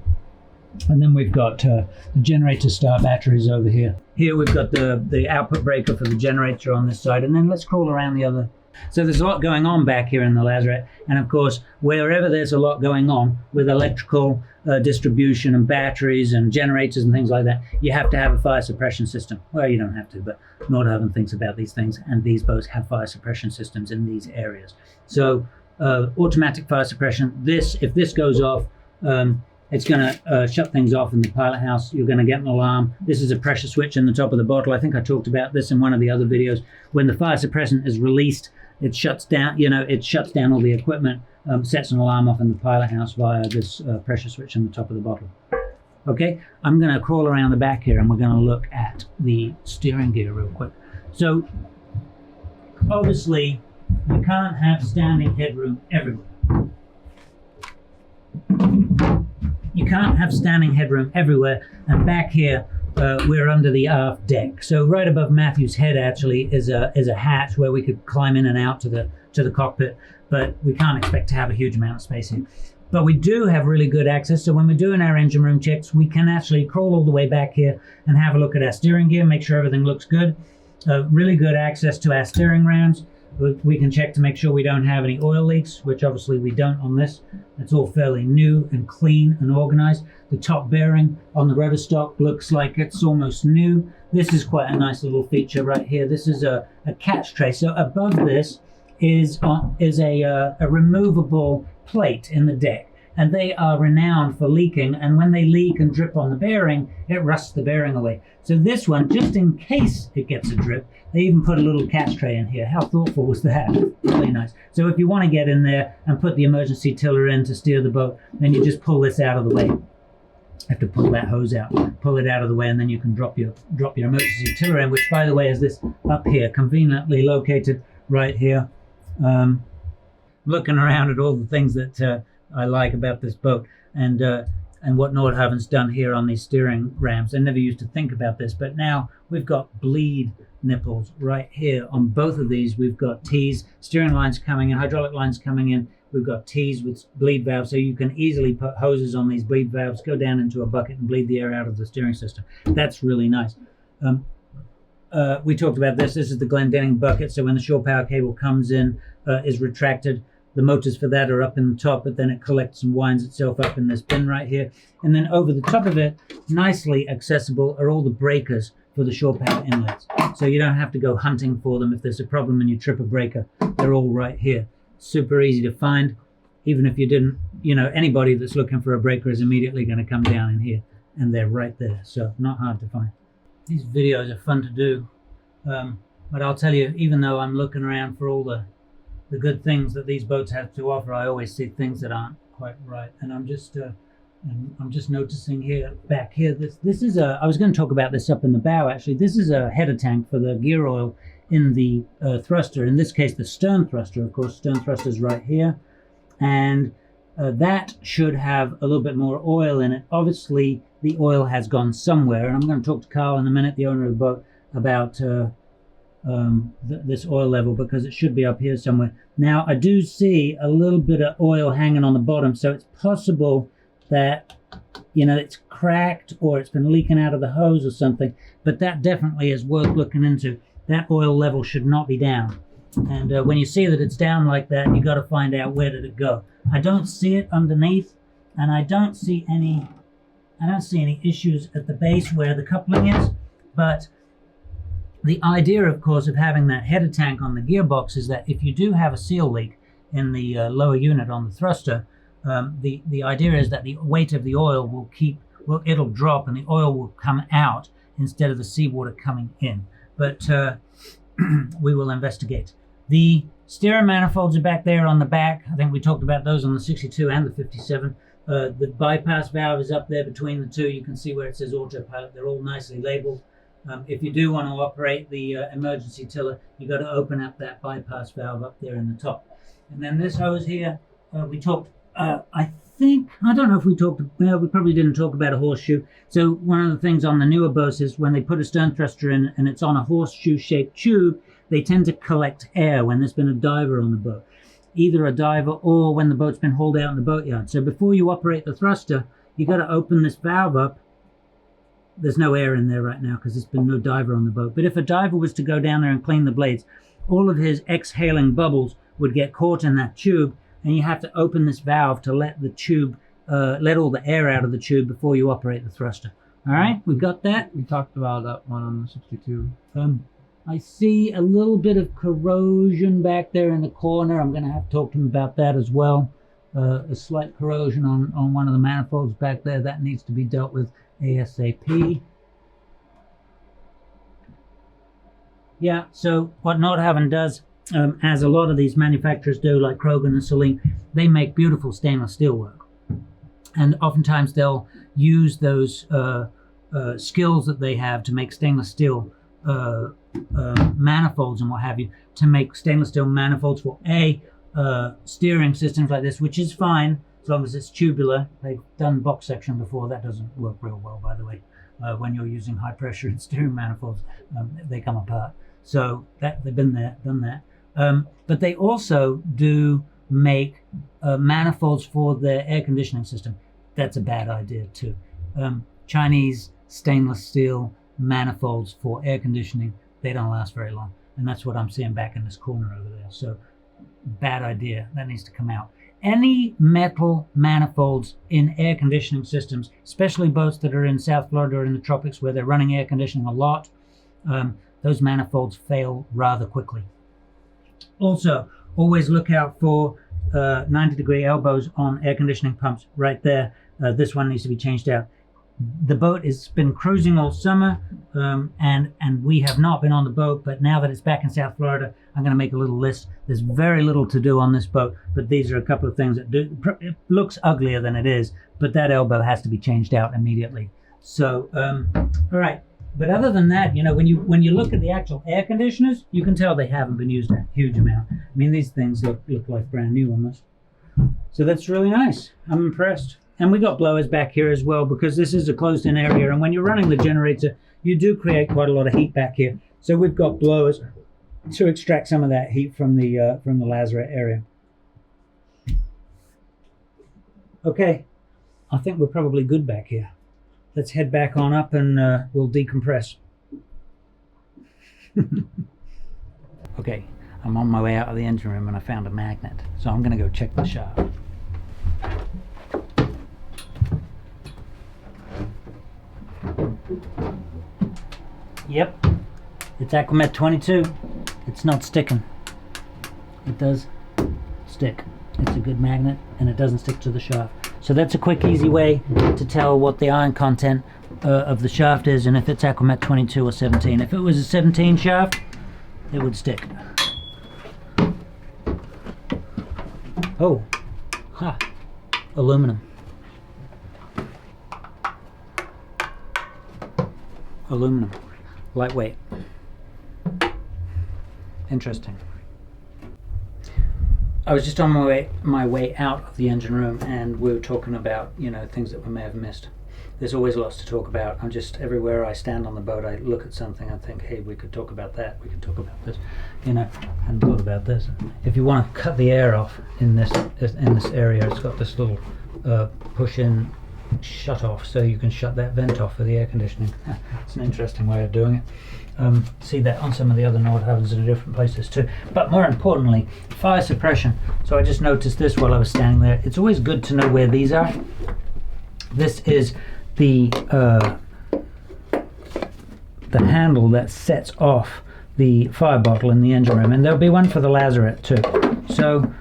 And then we've got the generator start batteries over here. Here we've got the output breaker for the generator on this side. And then let's crawl around the other. So there's a lot going on back here in the Lazarette. And of course, wherever there's a lot going on with electrical distribution and batteries and generators and things like that, you have to have a fire suppression system. Well, you don't have to, but Nordhavn thinks about these things, and these boats have fire suppression systems in these areas. So automatic fire suppression. If this goes off, it's going to shut things off in the pilot house. You're going to get an alarm. This is a pressure switch in the top of the bottle. I think I talked about this in one of the other videos. When the fire suppressant is released, it shuts down. It shuts down all the equipment, sets an alarm off in the pilot house via this pressure switch in the top of the bottle. Okay, I'm going to crawl around the back here, and we're going to look at the steering gear real quick. So, obviously, you can't have standing headroom everywhere. You can't have standing headroom everywhere, and back here we're under the aft deck. So right above Matthew's head actually is a hatch where we could climb in and out to the cockpit, but we can't expect to have a huge amount of space here. But we do have really good access, so when we're doing our engine room checks, we can actually crawl all the way back here and have a look at our steering gear, make sure everything looks good. Really good access to our steering rams. We can check to make sure we don't have any oil leaks, which obviously we don't on this. It's all fairly new and clean and organized. The top bearing on the rotor stock looks like it's almost new. This is quite a nice little feature right here. This is a catch tray. So above this is a removable plate in the deck. And they are renowned for leaking, and when they leak and drip on the bearing, it rusts the bearing away. So this one, just in case it gets a drip, they even put a little catch tray in here. How thoughtful was that? Really nice. So if you want to get in there and put the emergency tiller in to steer the boat, then you just pull this out of the way. You have to pull that hose out, pull it out of the way, and then you can drop your emergency tiller in, which, by the way, is this up here, conveniently located right here. Looking around at all the things that I like about this boat, and what Nordhavn's done here on these steering rams. I never used to think about this, but now we've got bleed nipples right here. On both of these, we've got T's, steering lines coming in, hydraulic lines coming in. We've got T's with bleed valves, so you can easily put hoses on these bleed valves, go down into a bucket and bleed the air out of the steering system. That's really nice. We talked about this. This is the Glendinning bucket, so when the shore power cable comes in, is retracted, the motors for that are up in the top, but then it collects and winds itself up in this bin right here. And then over the top of it, nicely accessible, are all the breakers for the shore power inlets. So you don't have to go hunting for them if there's a problem and you trip a breaker. They're all right here. Super easy to find. Even if you didn't, anybody that's looking for a breaker is immediately going to come down in here, and they're right there. So not hard to find. These videos are fun to do. But I'll tell you, even though I'm looking around for all the good things that these boats have to offer, I always see things that aren't quite right. And I'm just noticing here, back here, this is I was going to talk about this up in the bow actually. This is a header tank for the gear oil in the thruster. In this case, the stern thruster. Of course, stern thruster's right here, and that should have a little bit more oil in it. Obviously, the oil has gone somewhere, and I'm going to talk to Carl in a minute, the owner of the boat, about this oil level, because it should be up here somewhere. Now, I do see a little bit of oil hanging on the bottom, so it's possible that it's cracked or it's been leaking out of the hose or something, but that definitely is worth looking into. That oil level should not be down, and when you see that it's down like that, you got to find out where did it go. I don't see it underneath, and I don't see any issues at the base where the coupling is. But the idea, of course, of having that header tank on the gearbox is that if you do have a seal leak in the lower unit on the thruster, the idea is that the weight of the oil it'll drop and the oil will come out instead of the seawater coming in. But we will investigate. The steering manifolds are back there on the back. I think we talked about those on the 62 and the 57. The bypass valve is up there between the two. You can see where it says autopilot. They're all nicely labeled. If you do want to operate the emergency tiller, you got to open up that bypass valve up there in the top. And then this hose here, we talked, I don't know if we probably didn't talk about a horseshoe. So one of the things on the newer boats is when they put a stern thruster in and it's on a horseshoe-shaped tube, they tend to collect air when there's been a diver on the boat. Either a diver or when the boat's been hauled out in the boatyard. So before you operate the thruster, you got to open this valve up. There's no air in there right now because there's been no diver on the boat. But if a diver was to go down there and clean the blades, all of his exhaling bubbles would get caught in that tube, and you have to open this valve to let the tube, let all the air out of the tube before you operate the thruster. All right, we got that. We talked about that one on the 62. I see a little bit of corrosion back there in the corner. I'm going to have to talk to him about that as well. A slight corrosion on one of the manifolds back there. That needs to be dealt with ASAP. Yeah, so what Nordhavn does, as a lot of these manufacturers do, like Krogan and Salon, they make beautiful stainless steel work. And oftentimes they'll use those skills that they have to make stainless steel manifolds and what have you, to make stainless steel manifolds for steering systems like this, which is fine as long as it's tubular. They've done box section before. That doesn't work real well, by the way. When you're using high pressure and steering manifolds, they come apart. So that they've been there, done that. But they also do make manifolds for their air conditioning system. That's a bad idea too. Chinese stainless steel manifolds for air conditioning, they don't last very long, and that's what I'm seeing back in this corner over there. So bad idea. That needs to come out. Any metal manifolds in air conditioning systems, especially boats that are in South Florida or in the tropics where they're running air conditioning a lot, those manifolds fail rather quickly. Also, always look out for 90-degree elbows on air conditioning pumps right there. This one needs to be changed out. The boat has been cruising all summer, and we have not been on the boat, but now that it's back in South Florida, I'm going to make a little list. There's very little to do on this boat, but these are a couple of things that do. It looks uglier than it is, but that elbow has to be changed out immediately. So, all right. But other than that, when you look at the actual air conditioners, you can tell they haven't been used a huge amount. I mean, these things look like brand new almost. So that's really nice. I'm impressed. And we got blowers back here as well, because this is a closed-in area, and when you're running the generator, you do create quite a lot of heat back here. So we've got blowers to extract some of that heat from the Lazarette area. Okay, I think we're probably good back here. Let's head back on up and we'll decompress. Okay, I'm on my way out of the engine room and I found a magnet. So I'm going to go check the shaft. Yep, it's Aquamet 22. It's not sticking. It does stick. It's a good magnet and it doesn't stick to the shaft. So that's a quick, easy way to tell what the iron content of the shaft is and if it's Aquamet 22 or 17. If it was a 17 shaft, it would stick. Oh, ha, aluminum. Aluminum, lightweight. Interesting. I was just on my way out of the engine room and we were talking about, you know, things that we may have missed. There's always lots to talk about. I'm just, everywhere I stand on the boat, I look at something and think, hey, we could talk about that, we could talk about this. You know, I hadn't thought about this. If you want to cut the air off in this area, it's got this little push-in shut off, so you can shut that vent off for the air conditioning. It's an interesting way of doing it. See that on some of the other Nordhavns in different places too. But more importantly, fire suppression. So I just noticed this while I was standing there. It's always good to know where these are. This is the handle that sets off the fire bottle in the engine room, and there'll be one for the Lazarette too. So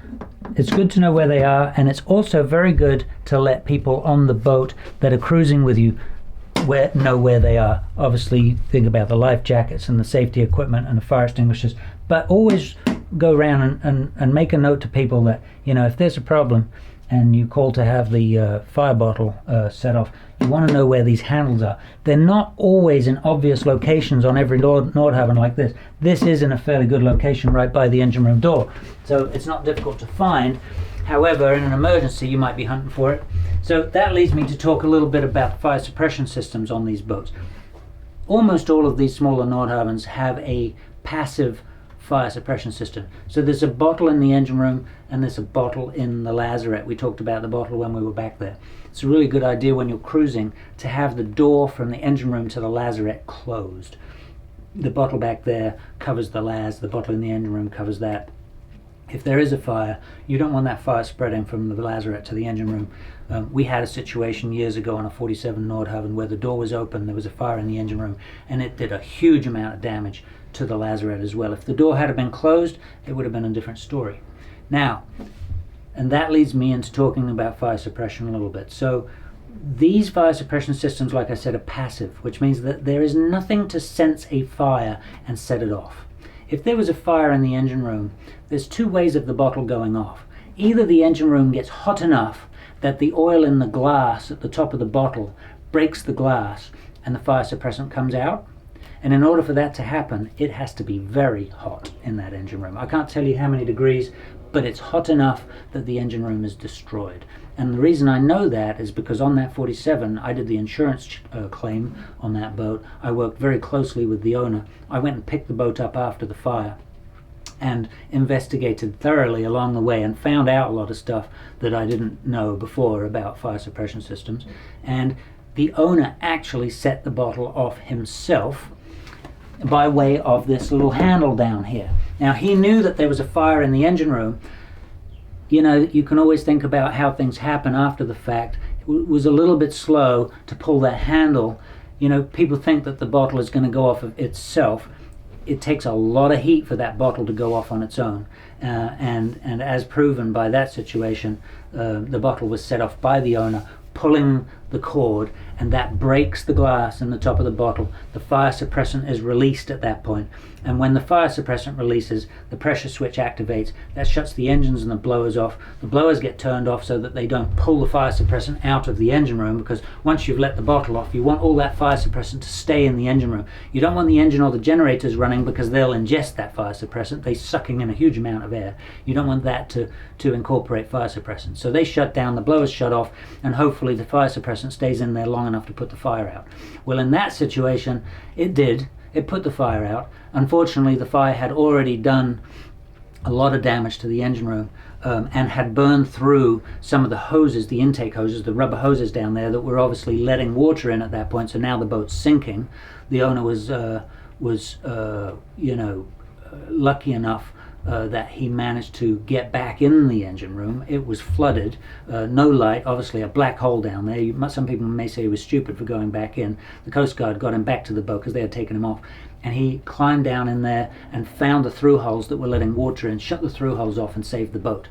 it's good to know where they are, and it's also very good to let people on the boat that are cruising with you know where they are. Obviously, think about the life jackets and the safety equipment and the fire extinguishers, but always go around and make a note to people that, you know, if there's a problem and you call to have the fire bottle set off, you want to know where these handles are. They're not always in obvious locations on every Nordhavn like this. This is in a fairly good location right by the engine room door, so it's not difficult to find. However, in an emergency, you might be hunting for it. So that leads me to talk a little bit about fire suppression systems on these boats. Almost all of these smaller Nordhavns have a passive fire suppression system. So there's a bottle in the engine room and there's a bottle in the Lazarette. We talked about the bottle when we were back there. It's a really good idea when you're cruising to have the door from the engine room to the Lazarette closed. The bottle back there covers the the bottle in the engine room covers that. If there is a fire, you don't want that fire spreading from the Lazarette to the engine room. We had a situation years ago on a 47 Nordhavn where the door was open, there was a fire in the engine room, and it did a huge amount of damage to the Lazarette as well. If the door had been closed, it would have been a different story. Now, and that leads me into talking about fire suppression a little bit. So these fire suppression systems, like I said, are passive, which means that there is nothing to sense a fire and set it off. If there was a fire in the engine room, there's two ways of the bottle going off. Either the engine room gets hot enough that the oil in the glass at the top of the bottle breaks the glass and the fire suppressant comes out. And in order for that to happen, it has to be very hot in that engine room. I can't tell you how many degrees, but it's hot enough that the engine room is destroyed. And the reason I know that is because on that 47, I did the insurance claim on that boat. I worked very closely with the owner. I went and picked the boat up after the fire and investigated thoroughly along the way and found out a lot of stuff that I didn't know before about fire suppression systems. And the owner actually set the bottle off himself by way of this little handle down here. Now, he knew that there was a fire in the engine room. You know, you can always think about how things happen after the fact. It was a little bit slow to pull that handle. You know, people think that the bottle is going to go off of itself. It takes a lot of heat for that bottle to go off on its own. And as proven by that situation, the bottle was set off by the owner, pulling the cord, and that breaks the glass in the top of the bottle. The fire suppressant is released at that point, and when the fire suppressant releases, the pressure switch activates. That shuts the engines and the blowers off. The blowers get turned off so that they don't pull the fire suppressant out of the engine room, because once you've let the bottle off, you want all that fire suppressant to stay in the engine room. You don't want the engine or the generators running, because they'll ingest that fire suppressant. They're sucking in a huge amount of air. You don't want that to incorporate fire suppressant. So they shut down, the blowers shut off, and hopefully the fire suppressant stays in there long enough to put the fire out. Well, in that situation, it did. It put the fire out. Unfortunately, the fire had already done a lot of damage to the engine room, and had burned through some of the hoses, the intake hoses, the rubber hoses down there that were obviously letting water in at that point. So now the boat's sinking. The owner was lucky enough that he managed to get back in the engine room. It was flooded, no light, obviously a black hole down there. Some people may say he was stupid for going back in. The Coast Guard got him back to the boat because they had taken him off, and he climbed down in there and found the through holes that were letting water in, shut the through holes off, and saved the boat.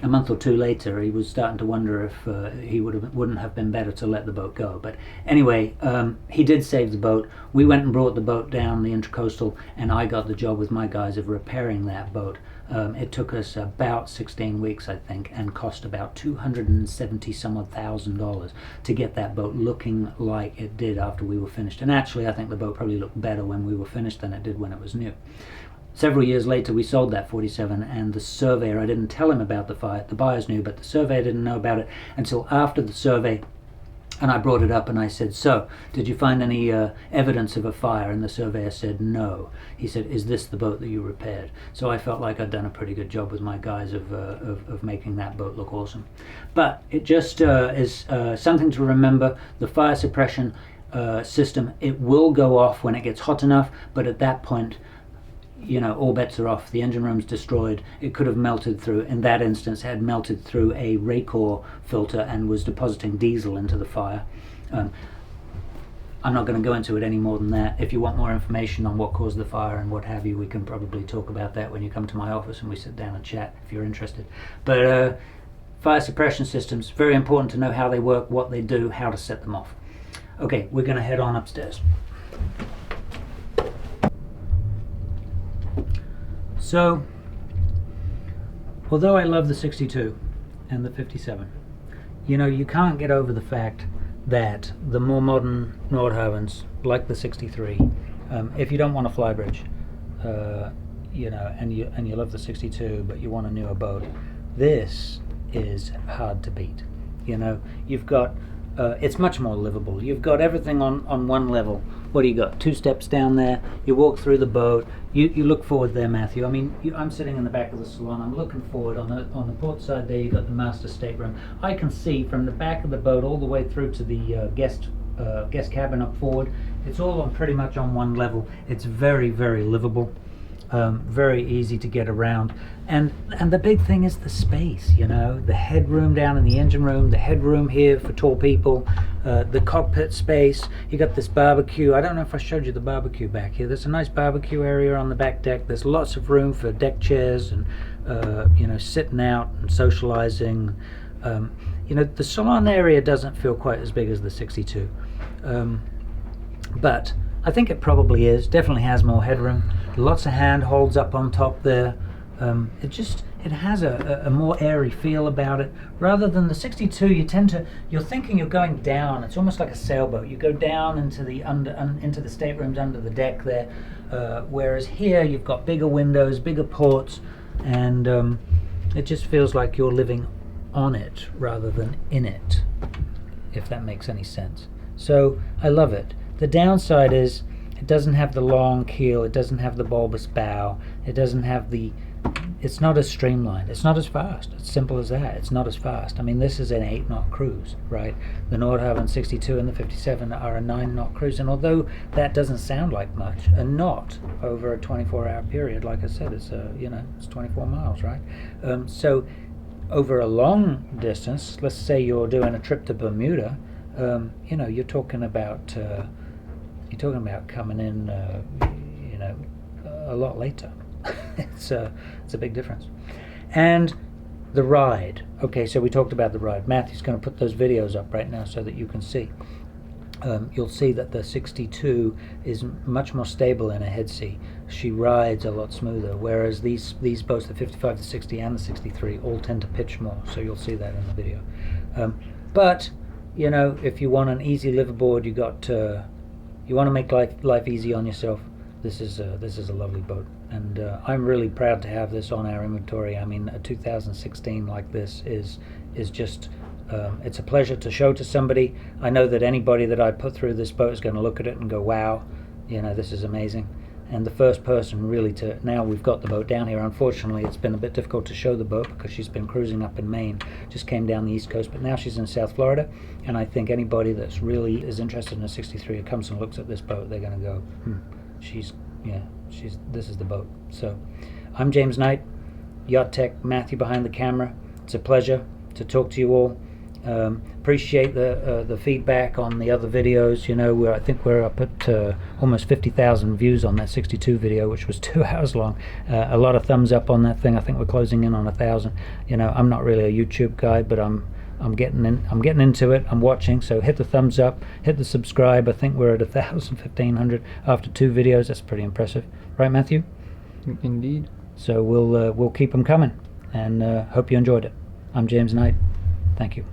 A month or two later, he was starting to wonder if he wouldn't have been better to let the boat go. But anyway, he did save the boat. We went and brought the boat down the Intracoastal, and I got the job with my guys of repairing that boat. It took us about 16 weeks, I think, and cost about $270,000 to get that boat looking like it did after we were finished. And actually, I think the boat probably looked better when we were finished than it did when it was new. Several years later, we sold that 47, and the surveyor, I didn't tell him about the fire. The buyers knew, but the surveyor didn't know about it until after the survey. And I brought it up and I said, so, did you find any evidence of a fire? And the surveyor said, no. He said, is this the boat that you repaired? So I felt like I'd done a pretty good job with my guys of making that boat look awesome. But it just is something to remember. The fire suppression system, it will go off when it gets hot enough, but at that point, all bets are off. The engine room's destroyed. It could have melted through, in that instance, had melted through a Raycor filter and was depositing diesel into the fire. I'm not going to go into it any more than that. If you want more information on what caused the fire and what have you, we can probably talk about that when you come to my office and we sit down and chat if you're interested. But fire suppression systems, very important to know how they work, what they do, how to set them off. Okay, we're going to head on upstairs. So, although I love the 62 and the 57, you can't get over the fact that the more modern Nordhavns, like the 63, if you don't want a flybridge, and you love the 62, but you want a newer boat, this is hard to beat. You've got, it's much more livable. You've got everything on one level. What do you got? 2 steps down there. You walk through the boat. You look forward there, Matthew. I mean, I'm sitting in the back of the salon. I'm looking forward. On the port side there, you've got the master stateroom. I can see from the back of the boat all the way through to the guest cabin up forward. It's all pretty much on one level. It's very, very livable. Very easy to get around, and the big thing is the space. The headroom down in the engine room, the headroom here for tall people, the cockpit space. You got this barbecue. I don't know if I showed you the barbecue back here. There's a nice barbecue area on the back deck. There's lots of room for deck chairs and sitting out and socializing. The salon area doesn't feel quite as big as the 62, but I think it probably is. Definitely has more headroom. Lots of handholds up on top there. It has a more airy feel about it. Rather than the 62, you're thinking you're going down. It's almost like a sailboat. You go down into the staterooms under the deck there. Whereas here you've got bigger windows, bigger ports, and it just feels like you're living on it rather than in it, if that makes any sense. So I love it. The downside is it doesn't have the long keel, it doesn't have the bulbous bow, it's not as streamlined, it's not as fast. It's simple as that. It's not as fast. I mean, this is an 8-knot cruise, right? The Nordhavn 62 and the 57 are a 9-knot cruise, and although that doesn't sound like much, a knot over a 24-hour period, like I said, it's 24 miles, right? So over a long distance, let's say you're doing a trip to Bermuda, you're talking about coming in, a lot later. It's a big difference. And the ride. Okay, so we talked about the ride. Matthew's going to put those videos up right now so that you can see. You'll see that the 62 is much more stable in a head sea. She rides a lot smoother, whereas these boats, the 55, the 60, and the 63, all tend to pitch more. So you'll see that in the video. But if you want an easy liveaboard, you want to make life easy on yourself. This is a lovely boat, and I'm really proud to have this on our inventory. I mean, a 2016 like this is just it's a pleasure to show to somebody. I know that anybody that I put through this boat is going to look at it and go, wow, You know, this is amazing. And the first person really to, now we've got the boat down here. Unfortunately, it's been a bit difficult to show the boat because she's been cruising up in Maine, just came down the East Coast, but now she's in South Florida. And I think anybody that's really is interested in a 63 who comes and looks at this boat, they're going to go, this is the boat. So I'm James Knight, Yacht Tech Matthew behind the camera. It's a pleasure to talk to you all. Appreciate the feedback on the other videos. You know, I think we're up at almost 50,000 views on that 62 video, which was 2 hours long. A lot of thumbs up on that thing. I think we're closing in on 1,000. You know, I'm not really a YouTube guy, but I'm getting into it. I'm watching, so hit the thumbs up, hit the subscribe. I think we're at 1,000, 1,500 after 2 videos. That's pretty impressive, right, Matthew? Indeed. So we'll keep them coming, and hope you enjoyed it. I'm James Knight. Thank you.